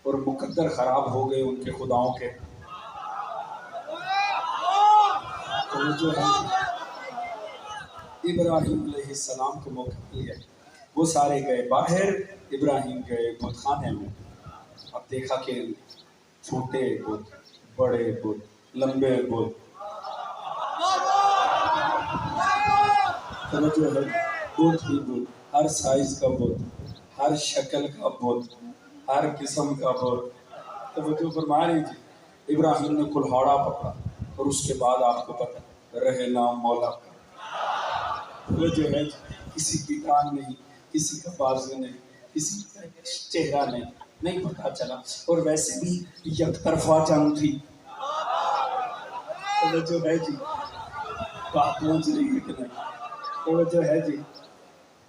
اور مقدر خراب ہو گئے ان کے خداؤں کے. جو ہے ابراہیم علیہ السلام کو موقع مل گیا وہ سارے گئے باہر. ابراہیم گئے بت خانے میں. اب دیکھا کہ چھوٹے بت بڑے بت لمبے بت توجہ ہے بت ہی بت ہر سائز کا بت ہر شکل کا بت ہر قسم کا بت. توجہ فرما رہی تھی. ابراہیم نے کلہاڑا پکڑا اور اس کے بعد آپ کو پتہ رہے نام مولا کا. توجہ ہے کسی کی ٹانگ نہیں کسی کا بازو نہیں کسی کا چہرہ نہیں پتا چلا اور ویسے بھی یک طرفہ جنگ تھی. توجہ ہے جی بات پہنچ رہی ہے کہ نہیں. توجہ ہے جی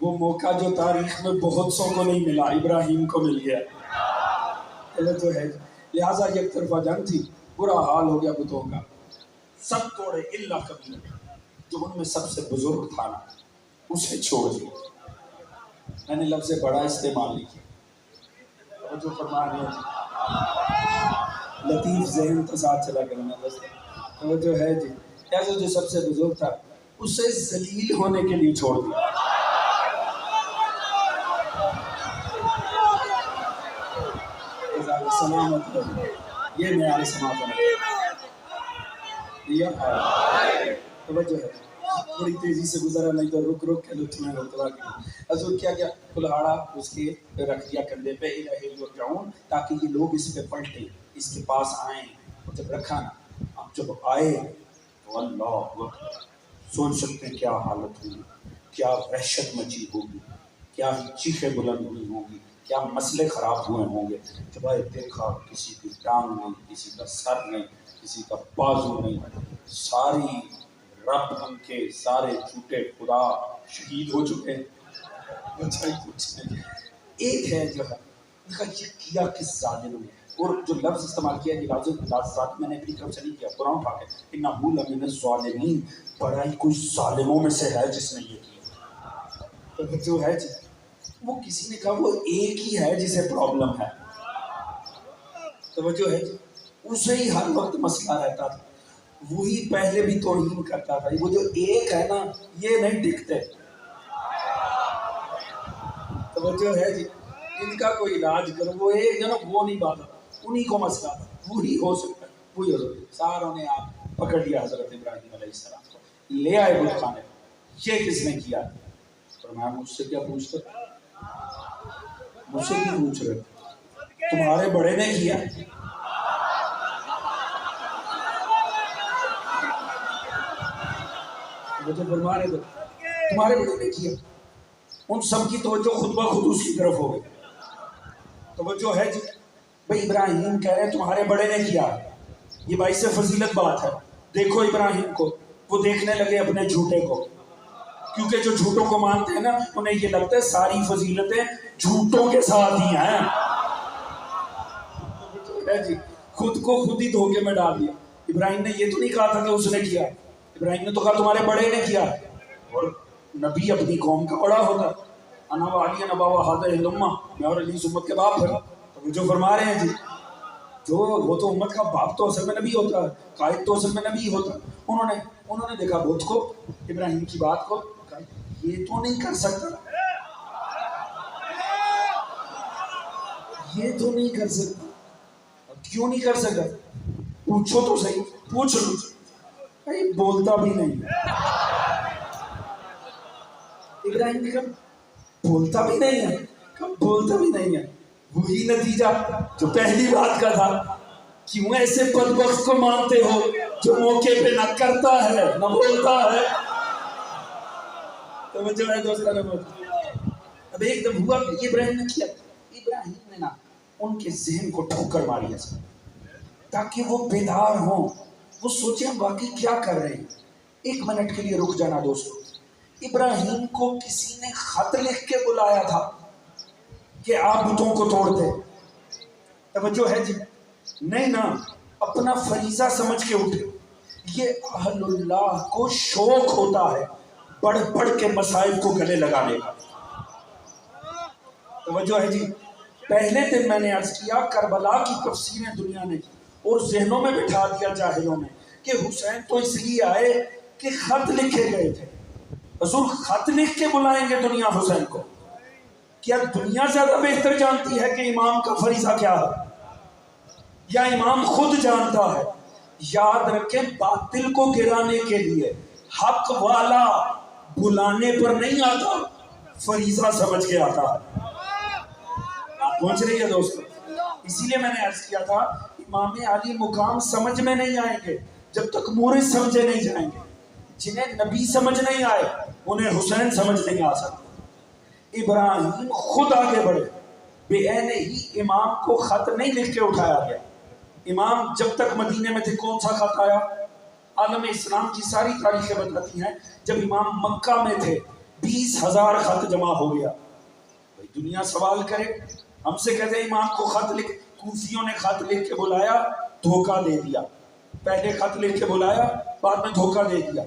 وہ موقع جو تاریخ میں بہت سو کو نہیں ملا ابراہیم کو مل گیا. توجہ ہے جی لہٰذا یک طرفہ جنگ تھی. برا حال ہو گیا بتوں کا. سب توڑے اللہ کبھی جو ان میں سب سے بزرگ تھا نا اسے چھوڑ دیا. میں نے لفظ بڑا استعمال نہیں کیا. جو فرما رہے ہیں لطیف ذہن تو ساتھ چلا کرنا بس. وہ جو ہے جی ایسا جو سب سے بزرگ تھا اسے ذلیل ہونے کے لیے چھوڑ دیا. سلامت یہ معیار سماعت توجہ ہے. بڑی تیزی سے گزرا نہیں تو رک کے لطف میں ہوتا حضور کیا کلہاڑا اس کے رکھ دیا کندھے پہ یرجعون تاکہ یہ لوگ اس پہ پلٹیں اس کے پاس آئیں. اور جب رکھا نا اب جب آئے تو اللہ اکبر سوچ سکتے ہیں کیا حالت ہوئی کیا وحشت مچی ہوگی کیا چیخیں بلند ہوئی ہوں گی کیا مسئلے خراب ہوئے ہوں گے. جب آئے دیکھا کسی کی ٹانگ نہیں کسی کا سر نہیں کسی کا بازو نہیں ساری رب ان کے سارے جھوٹے خدا شہید ہو چکے ہیں. ایک ہے جو ہے کہا یہ کیا کس ظالم نے؟ اور جو لفظ استعمال کیا یہ لفظ میں نے اپنی طرف سے نہیں کیا، قرآن اٹھا کے انہ لمن الظالمین، بڑا ہی کوئی ظالموں میں سے ہے جس نے یہ کیا۔ تو جو ہے وہ کسی نے کہا وہ ایک ہی ہے جسے پرابلم ہے، توجہ ہے جی، اسے ہی ہر وقت مسئلہ رہتا تھا، وہی پہلے بھی توہین کرتا تھا۔ وہ جو ایک ہے نا یہ نہیں ٹکتے، توجہ ہے جی، ان کا کوئی علاج کرو، وہ ایک جو نا وہ نہیں بات، انہی کو مسئلہ تھا، وہی ہو سکتا ہے، وہی ہو سکتا ہے۔ ساروں نے آپ پکڑ لیا حضرت ابراہیم علیہ السلام کو، لے آئے بت خانے، یہ کس نے کیا؟ فرمایا مجھ سے کیا پوچھتے، مجھ سے کیوں پوچھ رہے، تمہارے بڑے نے کیا۔ مجھے فرما رہے تھے تمہارے بڑے نے کیا، ان سب کی توجہ خود بخود اس کی طرف ہو گئی۔ توجہ ہے جی، بھئی ابراہیم کہہ رہے ہیں تمہارے بڑے نے کیا، یہ باعث فضیلت بات ہے۔ دیکھو ابراہیم کو، وہ دیکھنے لگے اپنے جھوٹے کو، کیونکہ جو جھوٹوں کو مانتے ہیں نا انہیں یہ لگتا ہے ساری فضیلتیں جھوٹوں کے ساتھ ہی ہیں۔ جی خود کو خود ہی دھوکے میں ڈال دیا۔ ابراہیم نے یہ تو نہیں کہا تھا کہ اس نے کیا، ابراہیم نے تو کہا تمہارے بڑے نے کیا، اور نبی اپنی قوم کا بڑا ہوتا، انا وعلی نبا وحادہ الامہ، میں اور علی امت کے باپ ہے۔ تو جو فرما رہے ہیں جی، جو وہ تو امت کا باپ تو اصل میں نبی ہوتا ہے، قائد تو اصل میں نبی ہوتا ہے۔ انہوں نے دیکھا بت کو، ابراہیم کی بات کو، کہا یہ تو نہیں کر سکتا، یہ تو نہیں کر سکتا۔ کیوں نہیں کر سکتا؟ پوچھو تو صحیح، پوچھ لو، بھائی بولتا بھی نہیں۔ ابراہیم نے کہا بولتا بھی نہیں ہے، کہا بولتا بھی نہیں ہے، وہی نتیجہ جو پہلی بات کا تھا۔ کیوں ایسے بدبخت کو مانتے ہو جو موقع پہ نہ کرتا ہے نہ بولتا ہے؟ توجہ ہے دوستان، اب ایک دم ہوا کہ ابراہیم نے کیا، ابراہیم نے نا ان کے ذہن کو ٹھوکر ماری ہے تاکہ وہ بیدار ہوں، وہ سوچیں ہم واقعی کیا کر رہے ہیں۔ ایک منٹ کے لیے رک جانا دوستو، ابراہیم کو کسی نے خط لکھ کے بلایا تھا کہ آپ بتوں کو توڑ دیں؟ توجہ ہے جی، نہیں نا، اپنا فریضہ سمجھ کے اٹھے۔ یہ اہل اللہ کو شوق ہوتا ہے بڑھ بڑھ کے مسائل کو گلے لگانے کا۔ توجہ ہے جی، پہلے دن میں نے عرض کیا کربلا کی تفسیریں دنیا نے کی اور ذہنوں میں بٹھا دیا جاہلوں نے کہ حسین تو اس لیے آئے کہ خط لکھے گئے تھے۔ حضور خط لکھ کے بلائیں گے دنیا حسین کو؟ کیا دنیا زیادہ بہتر جانتی ہے کہ امام کا فریضہ کیا ہے، یا امام خود جانتا ہے؟ یاد رکھیں باطل کو گرانے کے لیے حق والا بلانے پر نہیں آتا، فریضہ سمجھ کے آتا ہے۔ پہنچ رہی ہے دوستو؟ اسی لیے میں نے عرض کیا تھا امام علی مقام سمجھ میں نہیں آئیں گے جب تک مورد سمجھے نہیں جائیں گے۔ جنہیں نبی سمجھ نہیں آئے انہیں حسین سمجھ نہیں آ سکتا۔ ابراہیم خود آگے بڑھے، بے عین ہی امام کو خط نہیں لکھ کے اٹھایا گیا۔ امام جب تک مدینے میں تھے کون سا خط آیا؟ عالم اسلام کی ساری تاریخیں بتاتی ہیں جب امام مکہ میں تھے 20,000 خط جمع ہو گیا۔ دنیا سوال کرے، ہم سے کہتے ہیں امام کو خط لکھ، کوفیوں نے خط لکھ کے بلایا، دھوکہ دے دیا۔ پہلے خط لکھ کے بلایا، بعد میں دھوکہ دے دیا۔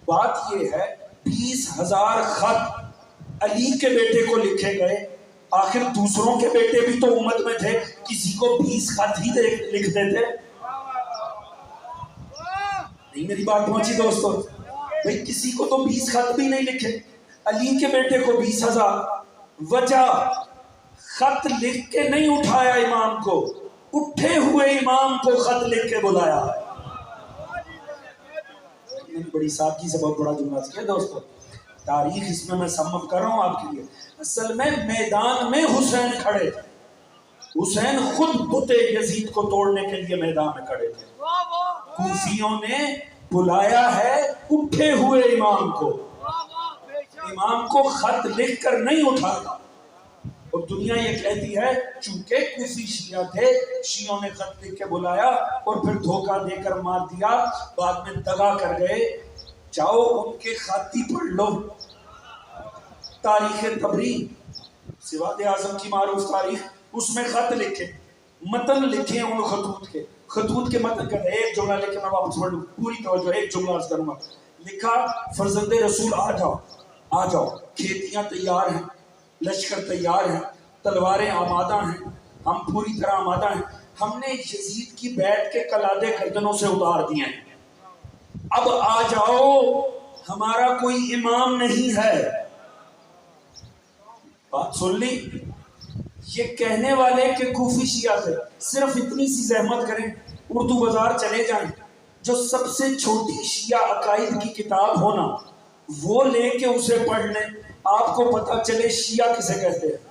بات یہ ہے 20,000 خط علی کے بیٹے کو لکھے گئے، آخر دوسروں کے بیٹے بھی تو امت میں تھے، کسی کو 20 خط ہی لکھتے تھے۔ نہیں میری بات پہنچی دوستو؟ بھئی کسی کو تو 20 خط بھی نہیں لکھے، علی کے بیٹے کو 20,000۔ وجہ خط لکھ کے نہیں اٹھایا امام کو، اٹھے ہوئے امام کو خط لکھ کے بلایا ہے۔ بڑی سادگی سے بہت بڑا جملہ کیا دوستو، تاریخ اس میں سم اپ کر رہا ہوں آپ کے لیے۔ اصل میں میدان میں حسین کھڑے تھے، حسین خود بت یزید کو توڑنے کے لیے میدان میں کھڑے تھے۔ کوفیوں نے بلایا ہے اٹھے ہوئے امام کو، امام کو خط لکھ کر نہیں اٹھایا۔ اور دنیا یہ کہتی ہے چونکہ کوفی شیعہ تھے، شیعوں نے خط لکھ کے بلایا اور پھر دھوکہ دے کر مار دیا، بعد میں دغا کر گئے۔ جاؤ ان کے خط ہی پڑھ لو، تاریخ تبری، سواد اعظم کی معروف تاریخ، اس میں خط لکھے، متن لکھے ان خطوط کے، خطوط کے متن کا ایک جملہ لکھے، میں واپس پڑھ لوں، پوری توجہ، ایک جملہ عرض کروں گا. لکھا فرزند رسول آ جاؤ، آ جاؤ، کھیتیاں تیار ہیں، لشکر تیار ہیں، تلواریں آمادہ ہیں، ہم پوری طرح آمادہ ہیں، ہم نے یزید کی بیعت کے قلادے گردنوں سے اتار دیے ہیں، اب آ جاؤ، ہمارا کوئی امام نہیں ہے. بات سن لی؟ یہ کہنے والے کہ کوفی شیعہ تھے، صرف اتنی سی زحمت کریں، اردو بازار چلے جائیں، جو سب سے چھوٹی شیعہ عقائد کی کتاب ہونا وہ لے کے اسے پڑھ لیں، آپ کو پتہ چلے شیعہ کسے کہتے ہیں.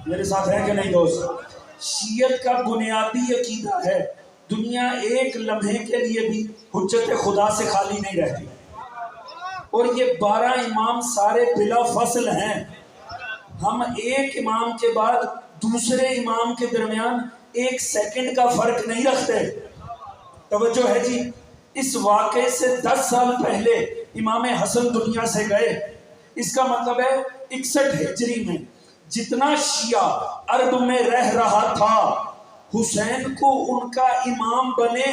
میرے ساتھ ہے کہ نہیں دوست؟ شیعت کا بنیادی عقیدہ ہے دنیا ایک لمحے کے لیے بھی حجت خدا سے خالی نہیں رہتی، اور یہ 12 امام سارے بلا فصل ہیں، ہم ایک امام کے بعد دوسرے امام کے درمیان ایک سیکنڈ کا فرق نہیں رکھتے. توجہ ہے جی؟ اس واقعے سے 10 سال پہلے امام حسن دنیا سے گئے، اس کا مطلب ہے 61 ہجری میں جتنا شیعہ عرب میں رہ رہا تھا، حسین کو ان کا امام بنے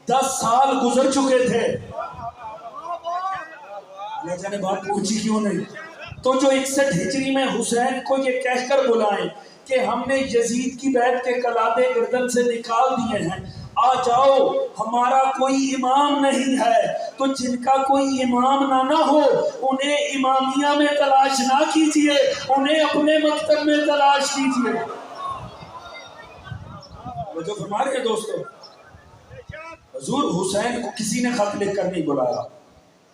10 سال گزر چکے تھے. اللہ جانے بات پوچھی کیوں نہیں؟ تو جو 61 ہجری میں حسین کو یہ کہہ کر بلائیں کہ ہم نے یزید کی بیعت کے قلادے گردن سے نکال دیے ہیں، آ جاؤ، ہمارا کوئی امام نہیں ہے، تو جن کا کوئی امام نہ ہو انہیں امامیہ میں تلاش نہ کیجئے، انہیں اپنے مکتب میں تلاش کیجئے. وہ جو فرما رہے ہیں دوستو، حضور حسین کو کسی نے خط لکھ کر نہیں بلایا.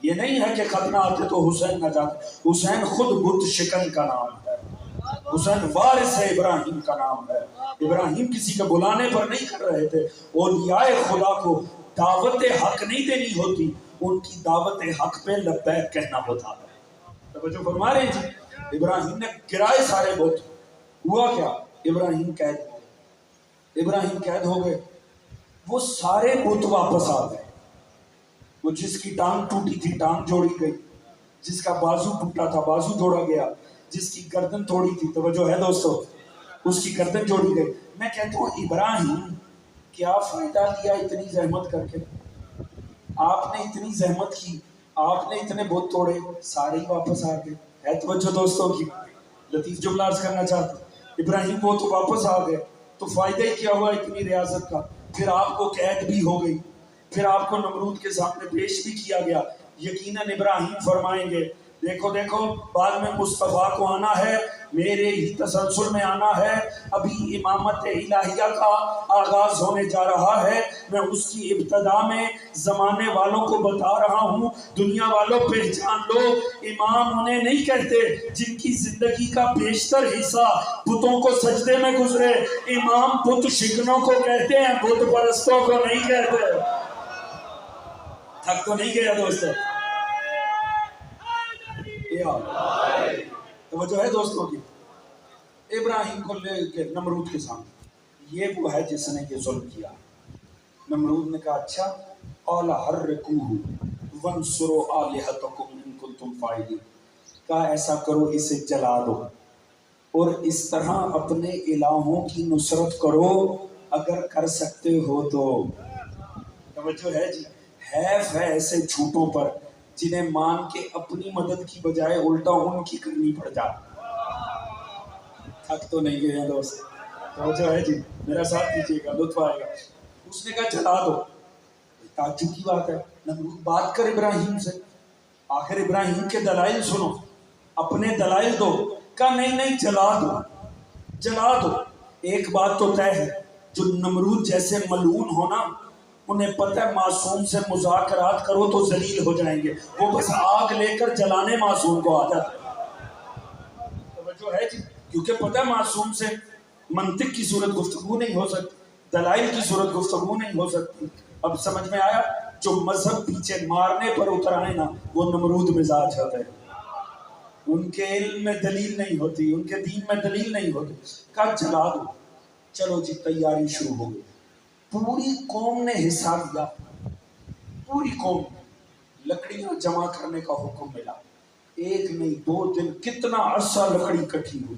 یہ نہیں ہے کہ خط نہ آتے تو حسین نہ جاتے، حسین خود بت شکن کا نام ہے، حسین وارث ہے ابراہیم کا نام ہے. ابراہیم کسی کے بلانے پر نہیں کر رہے تھے، اولیاء خدا کو دعوت حق نہیں دینی ہوتی، ان کی دعوت حق پہ لبیک کہنا ہوتا ہے. توجہ فرما رہے ہیں جی؟ ابراہیم نے گرائے سارے بت، ہوا کیا؟ ابراہیم قید ہو گئے، ابراہیم قید ہو گئے، وہ سارے بت واپس آ گئے. وہ جس کی ٹانگ ٹوٹی تھی ٹانگ جوڑی گئی، جس کا بازو ٹوٹا تھا بازو جوڑا گیا، جس کی گردن توڑی تھی، توجہ ہے دوستو، اس کی گردن جوڑی گئی. میں کہتا ہوں ابراہیم کیا فائدہ لیا اتنی زحمت کر کے؟ آپ نے اتنی زحمت کی، آپ نے اتنے بت توڑے، سارے ہی واپس آ گئے. ہے توجہ دوستوں کی؟ لطیف جملہ عرض کرنا چاہتا، ابراہیم وہ تو واپس آ گئے، تو فائدہ ہی کیا ہوا اتنی ریاضت کا؟ پھر آپ کو قید بھی ہو گئی، پھر آپ کو نمرود کے سامنے پیش بھی کیا گیا. یقیناً ابراہیم فرمائیں گے دیکھو دیکھو، بعد میں مصطفیٰ کو آنا ہے، میرے ہی تسلسل میں آنا ہے، ابھی امامت الہیہ کا آغاز ہونے جا رہا ہے، میں اس کی ابتدا میں زمانے والوں کو بتا رہا ہوں، دنیا والوں پہچان لو، امام انہیں نہیں کہتے جن کی زندگی کا بیشتر حصہ بتوں کو سجدے میں گزرے، امام بت شکنوں کو کہتے ہیں، بت پرستوں کو نہیں کہتے. تھک تو نہیں گیا دوستو؟ توجہ ہے دوستوں کی؟ ابراہیم کو لے کے نمرود کے سامنے، یہ وہ ہے جس نے یہ ظلم کیا. نمرود نے کہا اچھا، قال حرقوه وانصروا آلہتکم ان کنتم فاعلین، کہا ایسا کرو اسے جلا دو اور اس طرح اپنے الہوں کی نصرت کرو اگر کر سکتے ہو تو. توجہ ہے جی؟ حیف ہے ایسے جھوٹوں پر جنہیں مان کے اپنی مدد کی بجائے الٹا ان کی کرنی پڑ جائے. تھک تو نہیں گئے دوست؟ توجہ ہے جی؟ میرا ساتھ دیجیے گا، لطف آئے گا. اس نے کہا جلا دو. تعجب کی بات ہے، نمرود بات کر ابراہیم سے، آخر ابراہیم کے دلائل سنو، اپنے دلائل دو. کہا نہیں نہیں، جلا دو جلا دو. ایک بات تو طے ہے، جو نمرود جیسے ملعون ہونا انہیں پتہ ہے معصوم سے مذاکرات کرو تو ذلیل ہو جائیں گے، وہ بس آگ لے کر جلانے معصوم کو آ جاتا ہے. توجہ ہے جی؟ کیونکہ پتہ ہے معصوم سے منطق کی صورت گفتگو نہیں ہو سکتی، دلائل کی صورت گفتگو نہیں ہو سکتی. اب سمجھ میں آیا؟ جو مذہب پیچھے مارنے پر اتر آئے نا، وہ نمرود مزاج ہوتے ہیں، ان کے علم میں دلیل نہیں ہوتی، ان کے دین میں دلیل نہیں ہوتی. کہا جلا دو. چلو جی، تیاری شروع ہو گئی، پوری قوم نے حصہ دیا، پوری قوم لکڑیاں جمع کرنے کا حکم ملا. ایک نہیں 2 دن، کتنا عرصہ لکڑی اکٹھی ہوئی.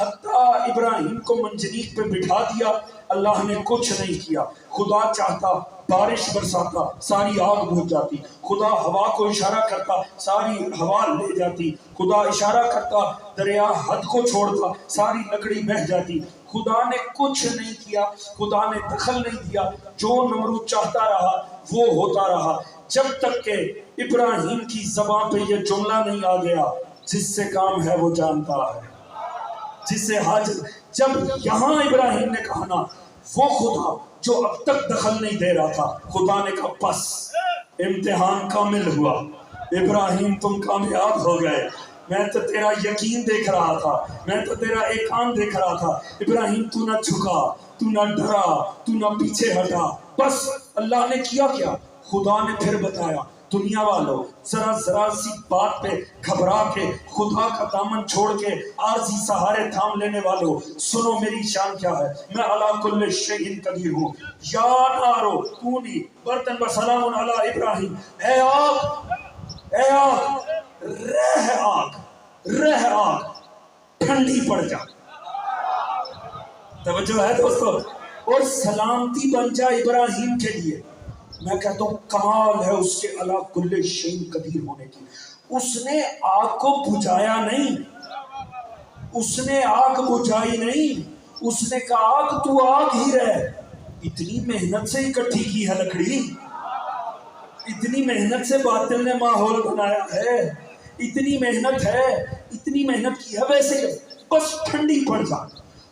حتیٰ ابراہیم کو منجنیق پہ بٹھا دیا، اللہ نے کچھ نہیں کیا۔ خدا چاہتا بارش برساتا، ساری آگ بجھ جاتی۔ خدا ہوا کو اشارہ کرتا، ساری ہوا لے جاتی۔ خدا اشارہ کرتا، دریا حد کو چھوڑتا، ساری لکڑی بہہ جاتی۔ خدا نے کچھ نہیں کیا، خدا نے دخل نہیں دیا۔ جو نمرود چاہتا رہا وہ ہوتا رہا، جب تک کہ ابراہیم کی زبان پہ یہ جملہ نہیں آ گیا، جس سے کام ہے وہ جانتا ہے، جس سے حاجت۔ جب یہاں ابراہیم نے کہا نا، وہ خدا جو اب تک دخل نہیں دے رہا تھا، خدا نے کہا بس امتحان کامل ہوا، ابراہیم تم کامیاب ہو گئے۔ میں تو تیرا یقین دیکھ رہا تھا، میں تو تیرا ایقان دیکھ رہا تھا۔ ابراہیم تو نہ جھکا، تو نہ ڈرا، تو نہ پیچھے ہٹا۔ بس اللہ نے کیا کیا؟ خدا نے پھر بتایا، دنیا والوں ذرا سی بات پہ گھبرا کے خدا کا دامن چھوڑ کے عارضی سہارے تھام لینے والوں، سنو میری شان کیا ہے۔ میں علی کل شیء قدیر ہوں۔ یا نارو کونی برتن وسلام علی ابراہیم، اے آگ، اے آگ، رہ آگ، رہ آگ، ٹھنڈی پڑ جا۔ توجہ ہے دوستو؟ اور سلامتی بن جا ابراہیم کے لیے۔ میں کہتا ہوں کمال ہے اس کے علی کل شیء قدیر ہونے کی۔ اس نے آگ کو بجھایا نہیں، اس نے آگ بجھائی نہیں، اس نے کہا آگ تو آگ ہی رہ۔ اتنی محنت سے اکٹھی کی ہے لکڑی، اتنی محنت سے باطل نے ماحول بنایا ہے، اتنی محنت ہے، اتنی محنت کی ہے، ویسے بس ٹھنڈی پڑ جا۔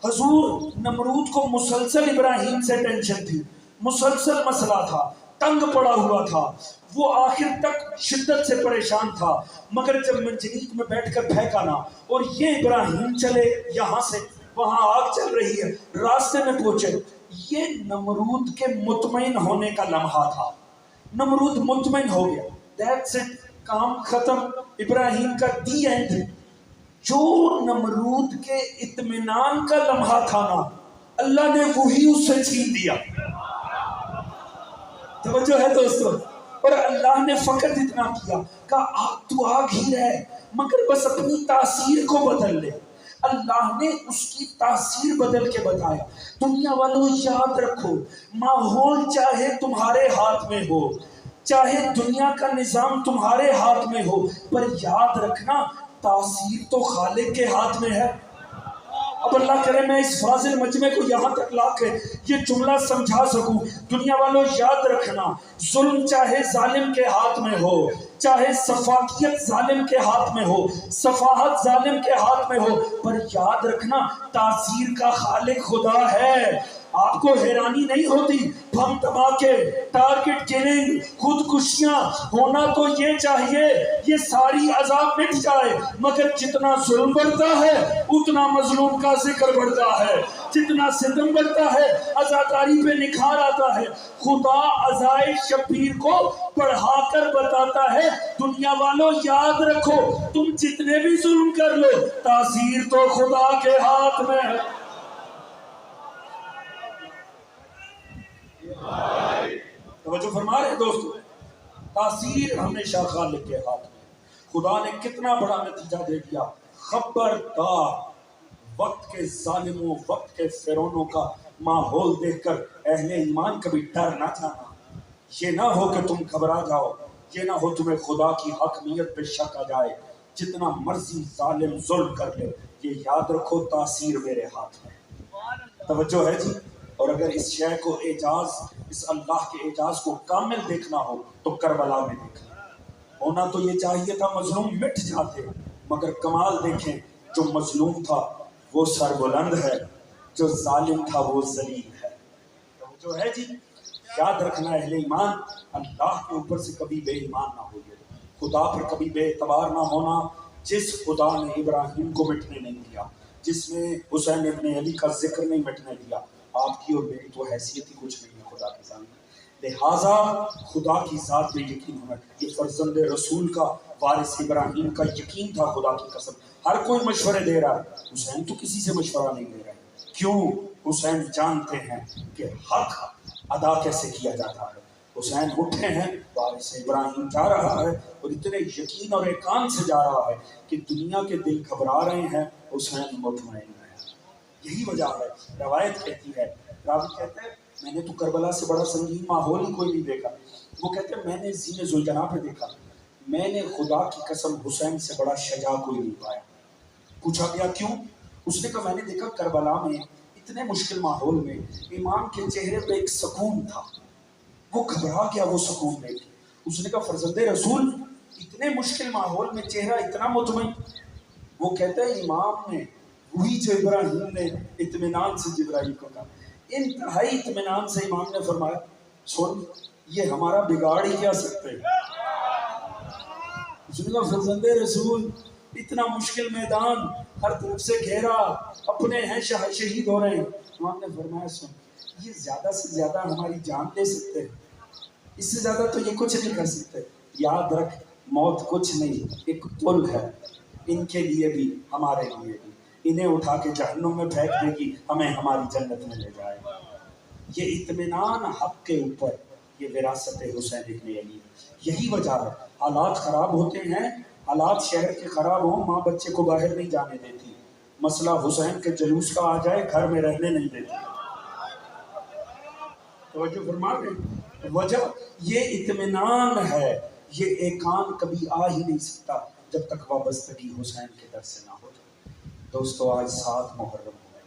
حضور نمرود کو مسلسل ابراہیم سے ٹینشن تھی، مسلسل مسئلہ تھا، تنگ پڑا ہوا تھا، وہ آخر تک شدت سے پریشان تھا، مگر جب منجنیق میں بیٹھ کر پھینکا نا، اور یہ ابراہیم چلے یہاں سے وہاں آگ چل رہی ہے، راستے میں پہنچے، یہ نمرود کے مطمئن ہونے کا لمحہ تھا۔ نمرود مطمئن ہو گیا، دیٹس اٹ، کام ختم، ابراہیم کا دی اینڈ۔ جو نمرود کے اطمینان کا لمحہ تھا نا، اللہ نے وہی اس سے چھین دیا۔ توجہ ہے دوستو؟ اور اللہ نے فقط اتنا کیا کہ آگ تو آگ ہی رہے، مگر بس اپنی تاثیر کو بدل لے۔ اللہ نے اس کی تاثیر بدل کے بتایا۔ دنیا والوں یاد رکھو، ماحول چاہے تمہارے ہاتھ میں ہو، چاہے دنیا کا نظام تمہارے ہاتھ میں ہو، پر یاد رکھنا تاثیر تو خالق کے ہاتھ میں ہے۔ اب اللہ کرے میں اس فاضل مجمع کو یہاں تک لا کے یہ جملہ سمجھا سکوں۔ دنیا والوں یاد رکھنا، ظلم چاہے ظالم کے ہاتھ میں ہو، چاہے سفاکیت ظالم کے ہاتھ میں ہو، سفاہت ظالم کے ہاتھ میں ہو، پر یاد رکھنا تاثیر کا خالق خدا ہے۔ آپ کو حیرانی نہیں ہوتی؟ بم دھماکے، ٹارگٹ کلنگ، خودکشیاں ہونا تو یہ چاہیے یہ ساری عذاب مٹ جائے، مگر جتنا ظلم بڑھتا ہے اتنا مظلوم کا ذکر بڑھتا ہے، جتنا ستم بڑھتا ہے عزاداری پہ نکھار آتا ہے۔ خدا عزائے شبیر کو پڑھا کر بتاتا ہے، دنیا والوں یاد رکھو، تم جتنے بھی ظلم کر لو تاثیر تو خدا کے ہاتھ میں ہے۔ توجہ فرما رہے دوستو، تاثیر ہمیشہ خالق کے ہاتھ میں۔ خدا نے کتنا بڑا نتیجہ دے دیا، خبردار وقت کے ظالموں، وقت کے فرعونوں کا ماحول دیکھ کر اہل ایمان کبھی ڈر نہ جانا۔ یہ نہ ہو کہ تم گھبرا جاؤ، یہ نہ ہو تمہیں خدا کی حاکمیت پہ شک آ جائے۔ جتنا مرضی ظالم ظلم کر لے، یہ یاد رکھو تاثیر میرے ہاتھ میں۔ توجہ ہے جی؟ اور اگر اس شے کو اعجاز، اس اللہ کے اعجاز کو کامل دیکھنا ہو تو کربلا میں دیکھنا۔ ہونا تو یہ چاہیے تھا مظلوم مٹ جاتے، مگر کمال دیکھیں، جو مظلوم تھا وہ سربلند ہے، جو ظالم تھا وہ ذلیل ہے۔ جو ہے جی، یاد رکھنا اہل ایمان، اللہ کے اوپر سے کبھی بے ایمان نہ ہوئے، خدا پر کبھی بے اعتبار نہ ہونا۔ جس خدا نے ابراہیم کو مٹنے نہیں دیا، جس نے حسین ابن علی کا ذکر نہیں مٹنے دیا، آپ کی اور میری تو حیثیت ہی کچھ نہیں ہے خدا کے سامنے۔ لہٰذا خدا کی ذات پہ یقین ہونا، یہ فرزند رسول کا، وارث ابراہیم کا یقین تھا خدا کی قسم۔ ہر کوئی مشورے دے رہا ہے، حسین تو کسی سے مشورہ نہیں دے رہا ہے۔ کیوں؟ حسین جانتے ہیں کہ حق ادا کیسے کیا جاتا ہے۔ حسین اٹھے ہیں، وارث ابراہیم جا رہا ہے، اور اتنے یقین اور ایقان سے جا رہا ہے کہ دنیا کے دل گھبرا رہے ہیں، حسین مطمئن ہے۔ یہی وجہ ہے، روایت کہتی ہے، راوی کہتے ہیں میں نے تو کربلا سے بڑا سنگین ماحول ہی کوئی نہیں دیکھا. وہ کہتے ہیں میں نے زین ذوالجناح پہ دیکھا، میں نے خدا کی قسم حسین سے بڑا شجاع کوئی نہیں پایا. پوچھا گیا کیوں؟ اس نے کہا میں نے دیکھا کربلا میں اتنے مشکل ماحول میں امام کے چہرے پہ ایک سکون تھا، وہ گھبرا گیا وہ سکون دیکھ کے. اس نے کہا فرزند رسول اتنے مشکل ماحول میں چہرہ اتنا مطمئن. وہ کہتے ہیں امام نے وہی جو ابراہیم نے اطمینان سے جبرائیل کو کہا، انتہائی اطمینان سے امام نے فرمایا سن یہ ہمارا بگاڑ ہی کیا سکتے ہیں. اس نے کہا فرزند رسول اتنا مشکل میدان ہر طرف سے گھیرا، اپنے ہیں شہید ہو رہے ہیں. امام نے فرمایا سن یہ زیادہ سے زیادہ ہماری جان دے سکتے ہیں، اس سے زیادہ تو یہ کچھ نہیں کر سکتے. یاد رکھ موت کچھ نہیں، ایک پل ہے، ان کے لیے بھی ہمارے لیے بھی، انہیں اٹھا کے جہنم میں پھینک دے گی، ہمیں ہماری جنت میں لے جائے گا. یہ اطمینان حق کے اوپر، یہ وراثت حسین ابن علی. یہی وجہ ہے حالات خراب ہوتے ہیں، حالات شہر کے خراب ہوں، ماں بچے کو باہر نہیں جانے دیتی، مسئلہ حسین کے جلوس کا آ جائے گھر میں رہنے نہیں دیتی. توجہ فرما رہے، وجہ یہ اطمینان ہے، یہ ایقان کبھی آ ہی نہیں سکتا جب تک وابستگی حسین کے در سے نہ ہو جائے. دوستو آج 7 محرم ہو گئے،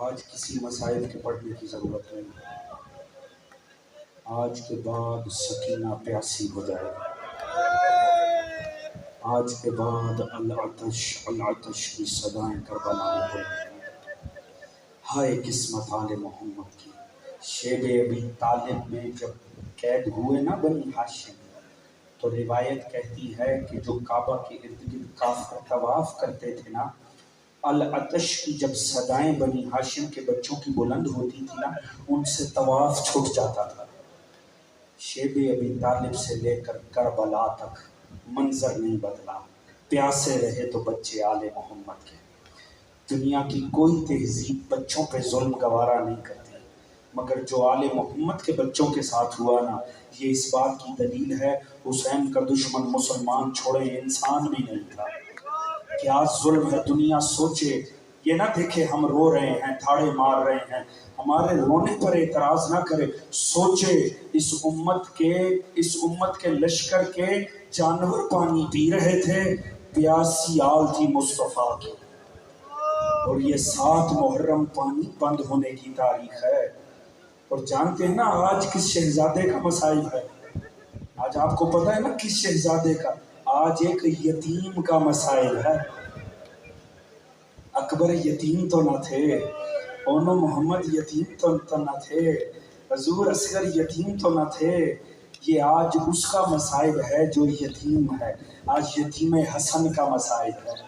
آج کسی مسائل کے پڑھنے کی ضرورت نہیں، آج کے بعد سکینہ پیاسی ہو جائے، آج کے بعد العطش العطش کی صدائیں کربلا میں بلند. ہائے قسمت آل محمد کی. شیب ابی طالب میں جب قید ہوئے نا بنی ہاشم، تو روایت کہتی ہے کہ جو کعبہ کے ارد گرد کافر طواف کرتے تھے نا، العطش کی جب صدائیں بنی ہاشم کے بچوں کی بلند ہوتی تھی نا، ان سے طواف چھوٹ جاتا تھا. شیب ابی طالب سے لے کر کربلا تک منظر نہیں بدلا، پیاسے رہے تو بچے آل محمد کے. دنیا کی کوئی تہذیب بچوں پہ ظلم گوارا نہیں کرتی، مگر جو آل محمد کے بچوں کے ساتھ ہوا نا، یہ اس بات کی دلیل ہے حسین کا دشمن مسلمان چھوڑے انسان بھی نہیں تھا. کیا ظلم ہے دنیا سوچے، یہ نہ دیکھے ہم رو رہے ہیں دھاڑے مار رہے ہیں، ہمارے رونے پر اعتراض نہ کرے، سوچے اس امت کے لشکر کے جانور پانی پی رہے تھے، پیاسی آل تھی مصطفیٰ کی. اور یہ 7 محرم پانی بند ہونے کی تاریخ ہے. اور جانتے ہیں نا آج کس شہزادے کا مسائل ہے؟ آج آپ کو پتہ ہے نا کس شہزادے کا؟ آج ایک یتیم کا مسائل ہے. اکبر یتیم تو نہ تھے، اونو محمد یتیم تو نہ تھے، حضور اصغر یتیم تو نہ تھے. یہ آج اس کا مسائل ہے جو یتیم ہے، آج یتیم حسن کا مسائل ہے.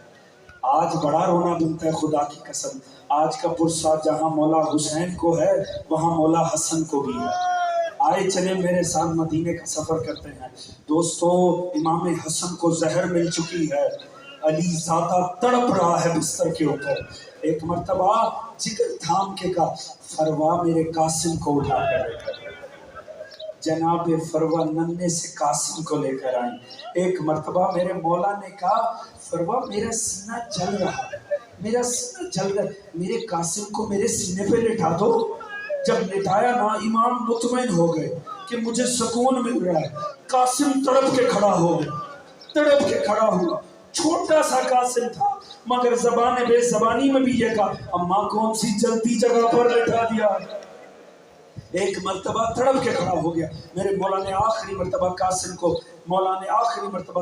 آج بڑا رونا بنتا ہے خدا کی قسم. آج کا پرسہ جہاں مولا حسین کو ہے وہاں مولا حسن کو بھی ہے. آئے چلے میرے ساتھ مدینے کا سفر کرتے ہیں. دوستو امام حسن کو زہر مل چکی ہے، علی زادہ تڑپ رہا ہے بستر کے اوپر. ایک مرتبہ جگر تھام کے کہا فروا میرے قاسم کو اٹھا کر، جناب فروا ننے سے قاسم کو لے کر آئیں. ایک مرتبہ میرے مولا نے کہا فروا میرا سینہ جل رہا ہے، میرا سینہ جل رہا ہے، میرے قاسم کو میرے سینے پہ لٹا دو. جب لٹایا نا امام مطمئن ہو گئے کہ مجھے سکون مل رہا ہے. قاسم تڑپ کے کھڑا ہو گیا، تڑپ کے کھڑا ہوا. چھوٹا سا قاسم تھا مگر زبان بے زبانی میں بھی یہ کہا اماں کون سی جلتی جگہ پر لٹا دیا. ایک مرتبہ تڑپ کے کھڑا ہو گیا. میرے مولا نے آخری مرتبہ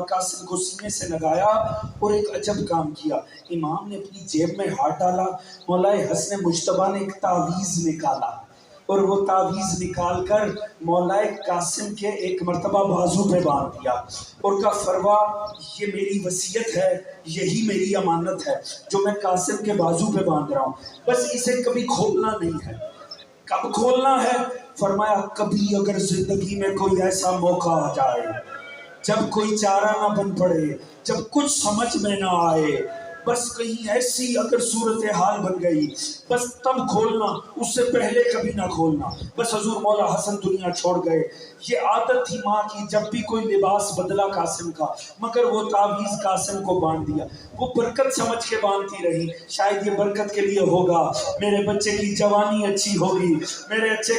قاسم کو سینے سے لگایا اور ایک عجب کام کیا. امام نے اپنی جیب میں ہاتھ ڈالا، مولا حسن مجتبیٰ نے ایک تعویذ نکالا اور وہ تعویذ نکال کر مولا قاسم کے ایک مرتبہ بازو پہ باندھ دیا اور کہا فروا یہ میری وصیت ہے، یہی میری امانت ہے جو میں قاسم کے بازو پہ باندھ رہا ہوں، بس اسے کبھی کھولنا نہیں ہے. کب کھولنا ہے؟ فرمایا کبھی اگر زندگی میں کوئی ایسا موقع آ جائے جب کوئی چارہ نہ بن پڑے، جب کچھ سمجھ میں نہ آئے، بس کہیں ایسی اگر صورتحال بن گئی بس تب کھولنا، اس سے پہلے کبھی نہ کھولنا۔ بس حضور مولا حسن دنیا چھوڑ گئے، یہ عادت تھی ماں کی، جب بھی کوئی لباس بدلا قاسم کا، مگر وہ تعویذ قاسم کو باندھ دیا۔ وہ برکت سمجھ کے باندھتی رہی، شاید یہ برکت کے لیے ہوگا، میرے بچے کی جوانی اچھی ہوگی، میرے بچے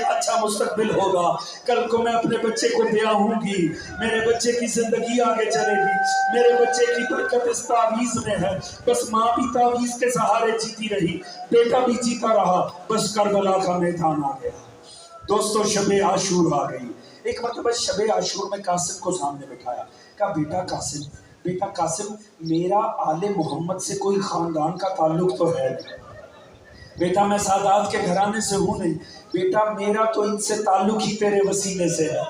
کا اچھا مستقبل ہوگا، کل کو میں اپنے بچے کو بیاہوں گی، میرے بچے کی زندگی آگے چلے گی، میرے بچے کی برکت اس تعویذ میں ہے۔ بس ماں بھی تعویذ کے سہارے جیتی رہی، بیٹا بھی جیتا رہا، بس کربلا کا میدان آ گیا۔ دوستو شب عاشور آ گئی۔ ایک مرتبہ شب عاشور میں قاسم کو سامنے بٹھایا، کہا بیٹا قاسم میرا آل محمد سے کوئی خاندان کا تعلق تو ہے نہیں، بیٹا میں سادات کے گھرانے سے ہوں نہیں، بیٹا میرا تو ان سے تعلق ہی تیرے وسیلے سے ہے،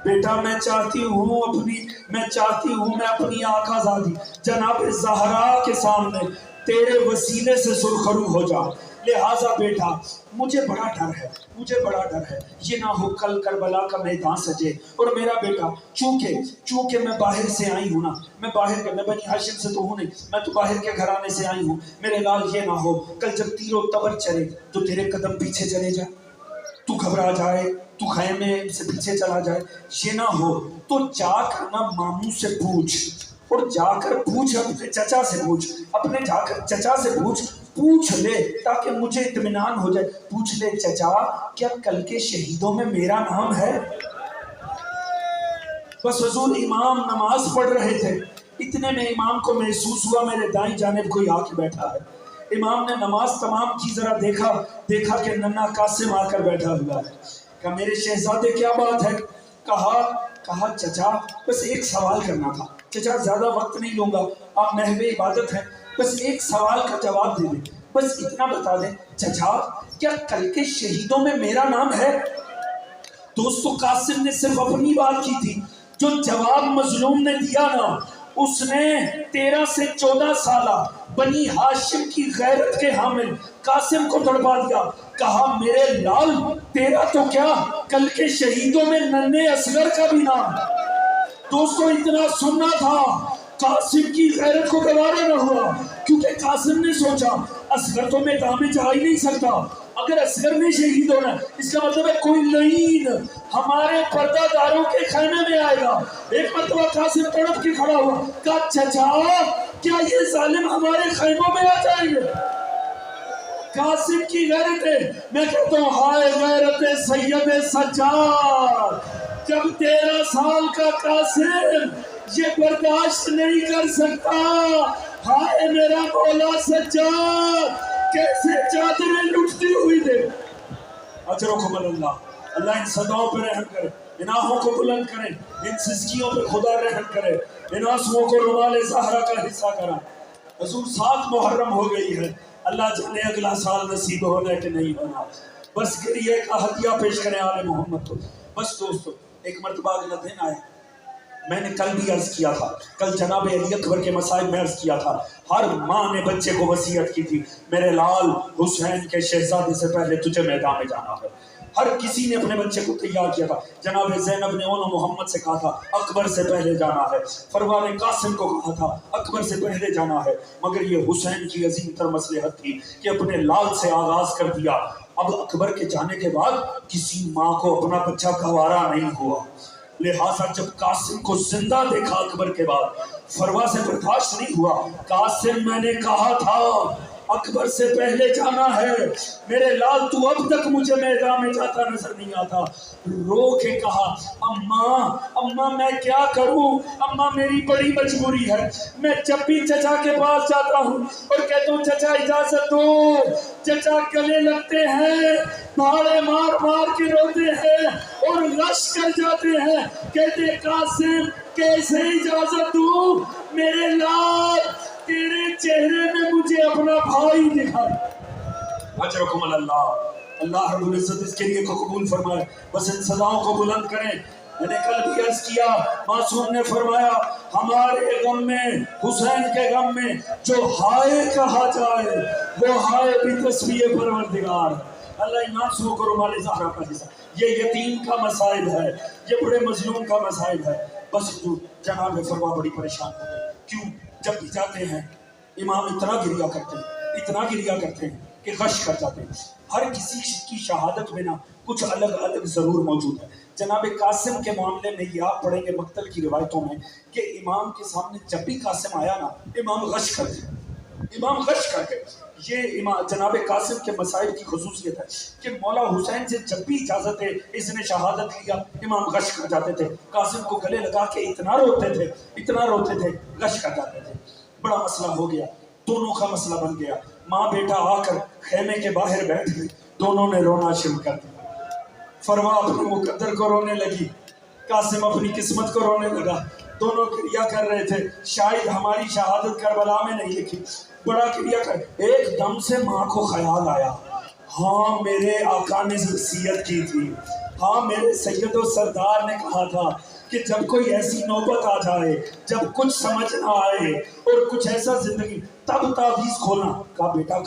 بیٹا میں چاہتی ہوں میں اپنی آقا زادی جناب زہرا کے سامنے تیرے وسیلے سے سرخرو ہو جا، لہٰذا بیٹا مجھے بڑا ڈر ہے یہ نہ ہو کل کربلا کا میدان سجے اور میرا بیٹا چونکہ میں باہر سے آئی ہوں نا، میں بنی ہاشم سے تو ہوں نہیں، میں تو باہر کے گھرانے سے آئی ہوں، میرے لال یہ نہ ہو کل جب تیر و تبر چلے تو تیرے قدم پیچھے چلے جائے، تو گھبرا جائے، تو خیمے سے پیچھے چلا جائے، یہ نہ ہو تو جا کر نا ماموں سے پوچھ، اور جا کر پوچھ اپنے چچا سے پوچھ لے تاکہ مجھے اطمینان ہو جائے، پوچھ لے چچا کیا کل کے شہیدوں میں میرا نام ہے؟ بس حضور امام نماز پڑھ رہے تھے، اتنے میں امام کو محسوس ہوا میرے دائیں جانب کوئی آ کے بیٹھا ہے۔ امام نے نماز تمام کی، ذرا دیکھا کہ ننھا قاسم آ کر بیٹھا ہوا ہے۔ کہا میرے شہزادے کیا بات ہے؟ کہا چچا بس ایک سوال کرنا تھا، چچا زیادہ وقت نہیں لوں گا، آپ محو عبادت ہیں، بس ایک سوال کا جواب دے دیں، بس اتنا بتا دیں چچا کیا کل کے شہیدوں میں میرا نام ہے؟ دوستو قاسم نے صرف اپنی بات کی تھی، جو جواب مظلوم نے دیا نا اس نے 13 سے 14 سالہ بنی ہاشم کی غیرت کے حامل قاسم کو تڑپا دیا۔ کہا میرے لال تیرا تو کیا کل کے شہیدوں میں ننھے اصغر کا بھی نام۔ دوستو اتنا سننا تھا، قاسم کی غیرت کو گوارا نہ ہوا، کیونکہ قاسم نے سوچا اصغر تو میدان میں جا ہی نہیں سکتا، اگر اصغر نے شہید ہونا اس کا مطلب ہے کوئی لعین ہمارے پردہ داروں کے خیمے میں آئے گا۔ ایک مرتبہ قاسم تڑپ کے کھڑا ہوا، کہا چچا کیا یہ ظالم ہمارے خیموں میں آ جائیں گے؟ قاسم کی غیرت ہے، میں کہتا ہوں ہائے غیرت سید سجاد، جب 13 سال کا قاسم یہ برداشت نہیں کر سکتا، ہائے میرا مولا سجاد کیسے چادریں لٹتی ہوئی دے۔ اجرکم اللہ ان صداؤں پہ رحم کرے، ان آہوں کو بلند کرے، ان سسکیوں پہ خدا رحم کرے، ان آنسوؤں کو رومال زہرا کا حصہ کرا۔ حضور 7 محرم ہو گئی ہے، اللہ جانے اگلا سال نصیب ہونا ہے کہ نہیں ہونا، بس گریہ کا ہدیہ پیش کریں آل محمد کو۔ بس دوستو ایک مرتبہ اگلا دن آئے، میں نے کل بھی عرض کیا تھا، کل جناب علی اکبر کے مسائل میں عرض کیا تھا، ہر ماں نے بچے کو وصیت کی تھی میرے لال حسین کے شہزادے سے پہلے تجھے میدان میں جانا ہے، ہر کسی نے اپنے بچے کو تیار کیا تھا۔ جناب زینب نے انہوں محمد سے کہا تھا اکبر سے پہلے جانا ہے، فروا نے قاسم کو کہا تھا اکبر سے پہلے جانا ہے، مگر یہ حسین کی عظیم تر مصلحت تھی کہ اپنے لال سے آغاز کر دیا۔ اب اکبر کے جانے کے بعد کسی ماں کو اپنا بچہ گوارا نہیں ہوا، لہٰذا جب قاسم کو زندہ دیکھا اکبر کے بعد فروا سے برداشت نہیں ہوا، قاسم میں نے کہا تھا اکبر سے پہلے جانا ہے، میرے لال تو اب تک مجھے میدان میں جاتا نظر نہیں آتا۔ رو کے کہا اماں میں کیا کروں، اماں میری بڑی مجبوری ہے، میں جب بھی چچا کے پاس جاتا ہوں اور کہتا ہوں چچا اجازت دو، چچا گلے لگتے ہیں، بھاڑے مار مار کے روتے ہیں اور رش کر جاتے ہیں، کہتے قاسم کیسے اجازت دوں، میرے لال تیرے چہرے میں مجھے اپنا بھائی دکھا۔ اجرکم اللہ رب العزت اس کے لیے کو قبول فرمائے، بس ان صداؤں کو بلند کریں۔ میں نے کل بھی عرض کیا، معصوم نے فرمایا ہمارے غم میں، حسین کے غم میں جو ہائے کہا جائے وہ ہائے بھی تسبیح پروردگار۔ اللہ ایمان سو کرو مال زہرا کا حصہ، یہ یتیم کا مسائل ہے، یہ بڑے مظلوم کا مسائل ہے۔ بس جناب فرما بڑی پریشان ہو گئے، کیوں جب بھی جاتے ہیں امام اتنا گریا کرتے ہیں کہ غش کر جاتے ہیں. ہر کسی کی شہادت میں نا کچھ الگ ضرور موجود ہے. جناب قاسم کے معاملے میں یہ آپ پڑھیں گے مقتل کی روایتوں میں کہ امام کے سامنے جب بھی قاسم آیا نا امام غش کر گئے. یہ جناب قاسم کے مسائل کی خصوصیت ہے کہ مولا حسین سے جب بھی اجازت ہے اس نے شہادت لیا امام غش کر جاتے تھے. قاسم کو گلے لگا کے اتنا روتے تھے غش کر جاتے تھے. بڑا مسئلہ ہو گیا, دونوں کا مسئلہ بن گیا. ماں بیٹا آ کر خیمے کے باہر بیٹھ گئے, دونوں نے رونا شروع کر دیا. فرما اپنے مقدر کو رونے لگی, قاسم اپنی قسمت کو رونے لگا. دونوں کریا کر رہے تھے شاید ہماری شہادت کربلا میں نہیں لکھی. بڑا کریا کر ایک دم سے ماں کو خیال آیا, ہاں میرے آقا نے وصیت کی تھی, ہاں میرے سید و سردار نے کہا تھا کہ جب کوئی ایسی نوبت آ جائے, جب کچھ سمجھ نہ آئے اور کچھ ایسا زندگی, تب تعویذ کھولنا. کہا بیٹا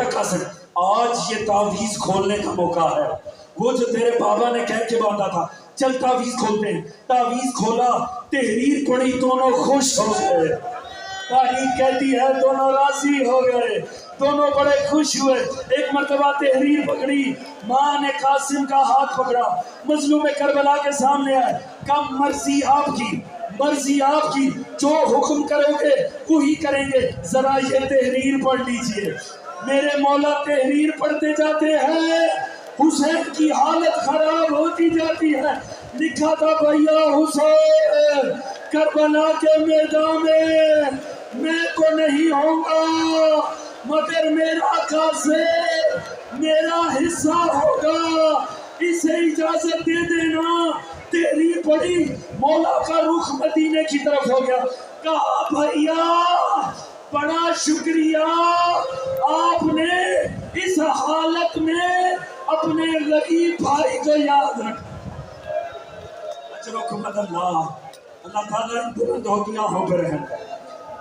قاسم آج یہ تعویذ کھولنے کا موقع ہے. وہ جو تیرے بابا نے کہہ کے باندھا تھا, چل تعویذ کھولتے ہیں. تعویذ کھولا, تحریر پڑھی, دونوں خوش ہو گئے. تاریخ کہتی ہے دونوں راضی ہو گئے, دونوں بڑے خوش ہوئے. ایک مرتبہ تحریر پکڑی, ماں نے قاسم کا ہاتھ پکڑا, مظلوم کربلا کے سامنے آئے. کم مرضی آپ کی, جو حکم کرو گے وہی کریں گے. ذرا یہ تحریر پڑھ لیجئے. میرے مولا تحریر پڑھتے جاتے ہیں, حسین کی حالت خراب ہوتی جاتی ہے. لکھا تھا بھیا حسین کربلا کے میدان میں تو نہیں ہوں گا, مگر میرا قاسم میرا حصہ ہوگا, اسے اجازت دے دینا. تحریر پڑھی, مولا کا رخ مدینے کی طرف ہو گیا. کہا بھیا بڑا شکریہ, آپ نے اس حالت میں اپنے غریب بھائی کو یاد رکھا. اجرکم اللہ تعالیٰ ان بلند ہوتیاں پہ رحم کرے.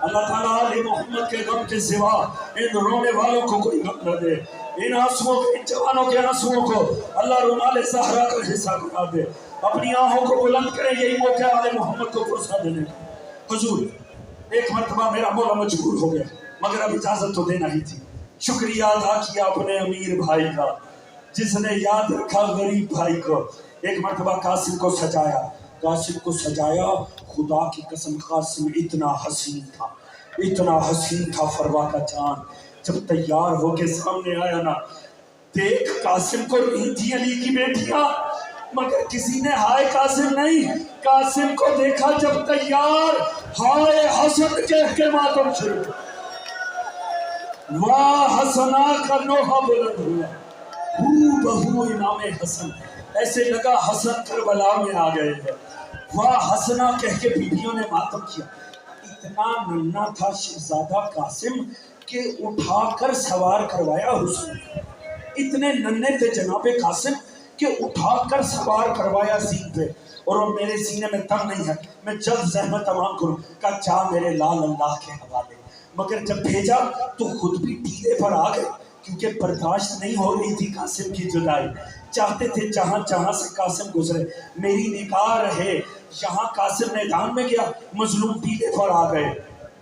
اللہ تعالیٰ آل محمد کے غم کے سوا ان رونے والوں کو کوئی غم نہ دے. ان آنسوؤں کو, ان جوانوں کے آنسوؤں کو اللہ رومال زہرا کا حصہ بنا دے. اپنی آنکھوں کو بلند کرے, یہی موقع آل محمد کو فرصہ دینے کا. حضور ایک مرتبہ میرا مولا مجبور ہو گیا, مگر اب اجازت تو دینا ہی تھی. شکریہ ادا کیا اپنے امیر بھائی کا جس نے یاد رکھا غریب بھائی کو. ایک مرتبہ قاسم کو سجایا. خدا کی قسم قاسم اتنا حسین تھا فروا کا چاند. جب تیار ہو کے سامنے آیا نا, دیکھ قاسم کو نہیں تھی علی کی بیٹیاں, مگر کسی نے ہائے قاسم نہیں, قاسم کو دیکھا جب تیار, ہائے حسن کہہ کے ماتم شروع. واہ حسنا کا نوحہ بلند ہوا, بہو امام حسن. ایسے لگا حسن کربلا میں آ گئے ہیں. واہ حسنا کہہ کے بیویوں نے ماتم کیا. اتنا ننھا تھا شہزادہ قاسم کہ اٹھا کر سوار کروایا حسن. اتنے ننھے تھے جناب قاسم کہ اٹھا کر سوار کروایا سین پہ. اور میرے سینے میں تن نہیں ہے, میں جلد زحمت تمام کروں. کہا جا میرے لال اللہ کے حوالے. مگر جب بھیجا تو خود بھی ٹیلے پر آ گئے, کیونکہ برداشت نہیں ہو رہی تھی قاسم کی جدائی. چاہتے تھے جہاں سے قاسم گزرے میری نکاح رہے. یہاں قاسم میدان میں گیا, مظلوم ٹیلے پر آ گئے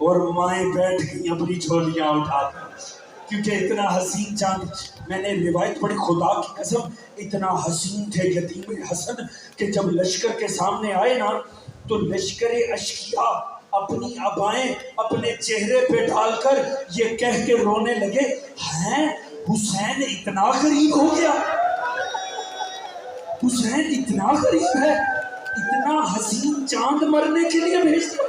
اور مائیں بیٹھ گئی اپنی جھولیاں اٹھا کر, کیونکہ اتنا حسین چاند. میں نے روایت پڑھی, خدا کی قسم اتنا حسین تھے یتیم حسن کہ جب لشکر کے سامنے آئے نا تو لشکر اشقیا اپنی عبائیں اپنے چہرے پہ ڈال کر یہ کہہ کے رونے لگے, ہیں حسین اتنا غریب ہو گیا, حسین اتنا غریب ہے, اتنا حسین چاند مرنے کے لیے بھیج دیا.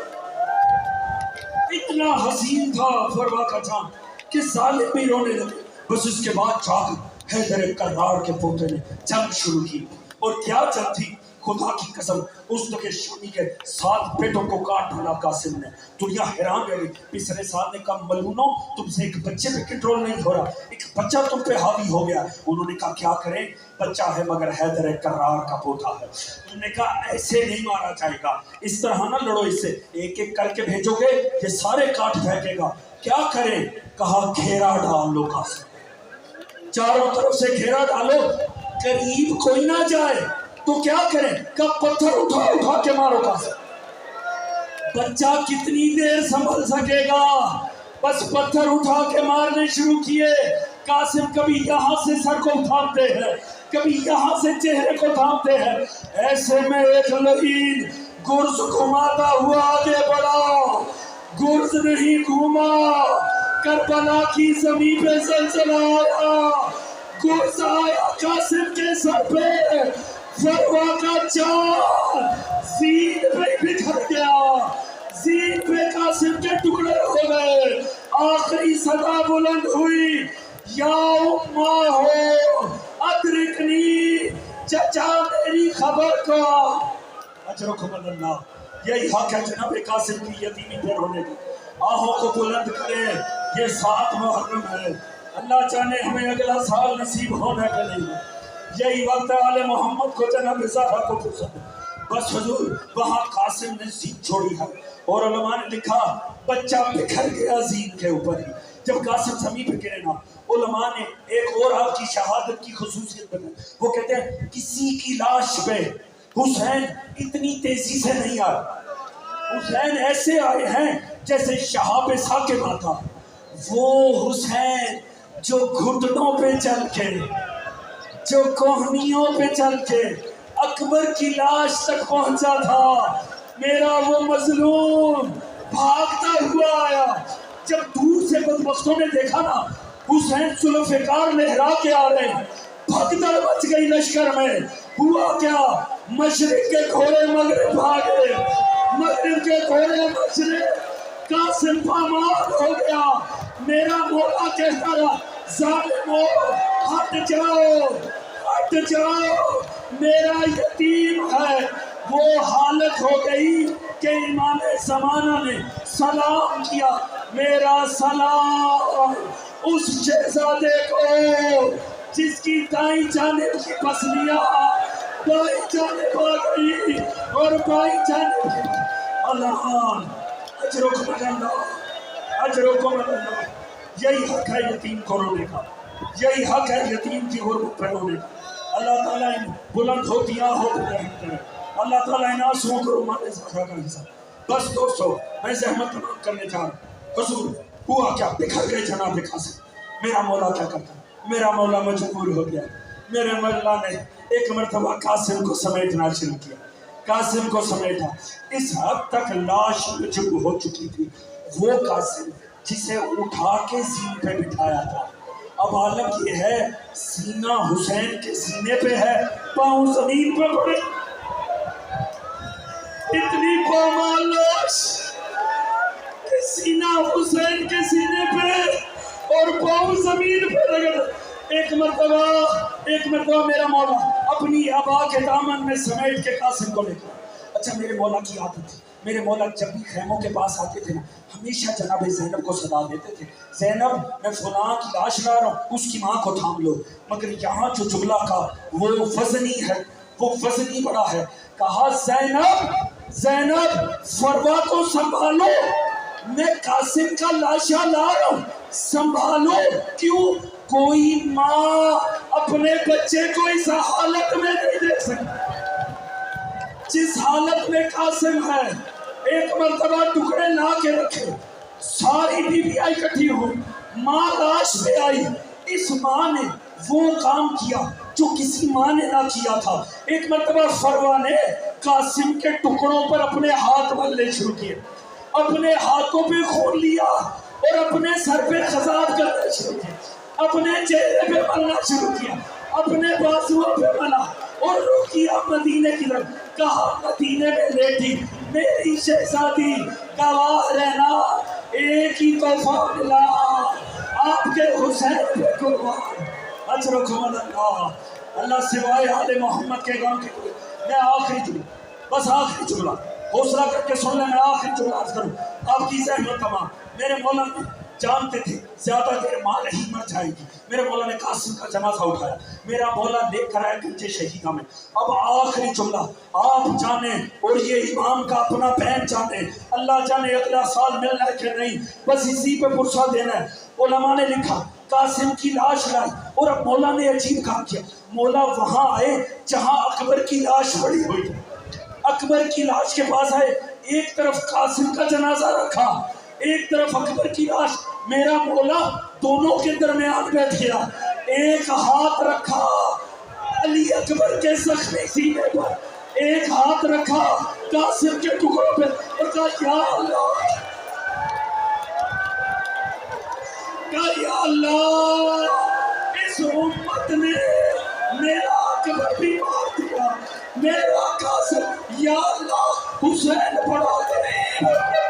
اتنا حسین تھا فروا کا چاند کہ ظالم بھی رونے لگے. بس اس کے بعد جا کر حیدر کرار کے پوتے نے جنگ شروع کی. اور کیا جنگ تھی, خدا کی قسم ازدک شامی کے 7 بیٹوں کو کاٹ ڈالا قاسم نے. دنیا حیران رہ گئی. پسرے صاحب نے کہا ملونو تم سے ایک بچے پہ کنٹرول نہیں ہو رہا, ایک بچہ تم پہ حاوی ہو گیا. انہوں نے کہا کیا کریں, بچہ ہے مگر حیدر کرار کا پوتا ہے. انہوں نے کہا ایسے نہیں مارا جائے گا, اس طرح نہ لڑو اس سے, ایک ایک کر کے بھیجو گے یہ سارے کاٹ پھینکے گا. کیا کریں, کہا گھیرا ڈال لو قاسم, چاروں طرف سے گھیرا ڈالو, قریب کوئی نہ جائے. تو کیا کریں, کہا پتھر اٹھا کے مارو قاسم. بچہ کتنی دیر سنبھل سکے گا؟ بس پتھر اٹھا کے مارنے شروع کیے۔ قاسم کبھی یہاں سے سر کو تھامتے ہیں، کبھی یہاں سے چہرے کو تھامتے ہیں۔ ایسے میں ایک لعین گرز گھماتا ہوا آگے بڑھا۔ گرز نہیں گھوما، کربلا کی زمین پہ زلزلہ آیا۔ گرز آیا قاسم کے سر پہ، فروا کا چاند زین پہ بکھر گیا، زین پہ قاسم کے ٹکڑے ہو گئے۔ آخری صدا بلند ہوئی، یا اماں ہو ادرکنی، چچا میری خبر کو۔ اجرکم اللہ، یہی حق ہے جناب قاسم کی یتیمی پر ہونے کی۔ آہوں کو بلند کرے، یہ 7 محرم ہے، اللہ جانے ہمیں اگلا سال نصیب ہونا کہ نہیں۔ یہی وقت ہے آل محمد کو جناب زہرا کو پسند۔ بس حضور وہاں قاسم نے زین چھوڑی ہے، اور علماء نے لکھا بچہ بکھر گیا زین کے اوپر ہی۔ جب قاسم زمین پہ گرے نا، علماء نے ایک اور آپ کی شہادت کی خصوصیت بتائی۔ وہ کہتے ہیں کسی کی لاش پہ حسین اتنی تیزی سے نہیں آئے، حسین ایسے آئے ہیں جیسے شہاب ثاقب آتا۔ وہ حسین جو گھٹنوں پہ چل کے، جو کوہنیوں پہ چل کے اکبر کی لاش تک پہنچا تھا، میرا وہ مظلوم بھاگتا ہوا آیا۔ جب دور سے بدبختوں نے دیکھا نا حسین ذوالفقار لہرا کے آ رہے ہیں، بھگدڑ مچ گئی لشکر میں۔ ہوا کیا؟ مشرق کے گھوڑے مغرب بھاگے، مغرب کے گھوڑے مشرق، قاسم پامال ہو گیا۔ میرا مولا کہتا رہا ظالمو ہٹ جاؤ، ہٹ جاؤ، میرا یتیم ہے۔ وہ حالت ہو گئی کہ امام زمانہ نے سلام کیا، میرا سلام اس شہزادے کو جس کی دائیں جانب کی پسلیاں بائیں جانب آ گئی اور بائیں جانب کی۔ اللہ اجرکم اللہ، اجرکم اللہ۔ یہی حق ہے یتیم کو رونے کا، یہی حق ہے یتیم کی غربت پہ رونے کا۔ اللہ تعالیٰ ان بلند ہوتی آنکھوں کو رحم کرے، اللہ تعالیٰ ان آنسوؤں کو رومال زہرا کا حصہ۔ بس دوستو میں زحمت تمام کرنے جا رہا ہوں۔ حضور ہوا کیا؟ بکھر گئے جناب قاسم۔ میرا مولا کیا کرتا؟ میرا مولا مجبور ہو گیا۔ میرے مولا نے ایک مرتبہ قاسم کو سمیٹنا شروع کیا، قاسم کو سمیٹا، اس حد تک لاش جب ہو چکی تھی۔ وہ قاسم جسے اٹھا کے زین پہ بٹھایا تھا، اب حالت یہ ہے سینہ حسین کے سینے پہ ہے، پاؤں زمین پہ پڑے، اتنی پامال لاش کہ سینہ حسین کے سینے پہ اور پاؤں زمین پہ رگڑ۔ ایک مرتبہ میرا مولا اپنی ابا کے دامن میں سمیٹ کے قاسم کو لے گیا۔ اچھا میرے مولا کی عادت تھی، میرے مولا جب بھی خیموں کے پاس آتے تھے نا ہمیشہ جناب زینب کو صدا دیتے تھے، زینب میں فلاں کی لاش لا رہا ہوں، اس کی ماں کو تھام لو۔ مگر یہاں جو جملہ کا وہ وزنی ہے، وہ وزنی بڑا ہے۔ کہا زینب فروا کو سنبھالو، میں قاسم کا لاشا لا رہا ہوں، سنبھالو۔ کیوں؟ کوئی ماں اپنے بچے کو اس حالت میں نہیں دیکھ سکتی جس حالت میں قاسم ہے۔ ایک مرتبہ ٹکڑے لا کے رکھے، ساری بیویاں اکٹھی ہوئی، ماں لاش پہ آئی۔ اس ماں نے وہ کام کیا جو کسی ماں نے نہ کیا تھا۔ ایک مرتبہ فروا نے قاسم کے ٹکڑوں پر اپنے ہاتھ ملنے شروع کیے، اپنے ہاتھوں پہ خون لیا اور اپنے سر پہ خضاب کرنا شروع کیا، اپنے چہرے پہ ملنا شروع کیا، اپنے بازوؤں پہ ملا اور رخ کیا مدینے کی طرف۔ کہا مدینے میں لیٹی میری شہزادی گواہ رہنا، ایک ہی تحفہ ملا آپ کے حسین پہ قربان۔ اجرکم اللہ، اللہ سوائے آل محمد کے غم کے۔ میں آخری جملہ، بس آخری جملہ حوصلہ کر کے سن لیں، میں آخری جملہ عرض کروں۔ آپ کی زحمت تمام، میرے مولا جانتے تھے زیادہ دیر ماں نہیں مر جائے گی، میرے مولا نے قاسم کا جنازہ اٹھایا، میرا مولا لے کر آئے گنجے شہیدہ میں۔ اب آخری جملہ آپ جانے اور یہ امام کا اپنا بہن جانے، اللہ جانے اگلا سال ملنا ہے کہ نہیں، بس اسی پہ پرسہ دینا ہے۔ علماء نے لکھا قاسم کی لاش لائی، اور اب مولا نے عجیب کام کیا، مولا وہاں آئے جہاں اکبر کی لاش پڑی ہوئی تھی، اکبر کی لاش کے پاس آئے، ایک طرف قاسم کا جنازہ رکھا، ایک طرف اکبر کی لاش، میرا مولا دونوں کے درمیان بیٹھ گیا، ایک ہاتھ رکھا علی اکبر کے زخمی سینے پر، ایک ہاتھ رکھا قاسم کے ٹکڑوں پہ اور کہا یا اللہ، کہا یا اللہ اس امت نے میرا اکبر بھی مار دیا، میرا قاسم، یا اللہ حسین بڑا غریب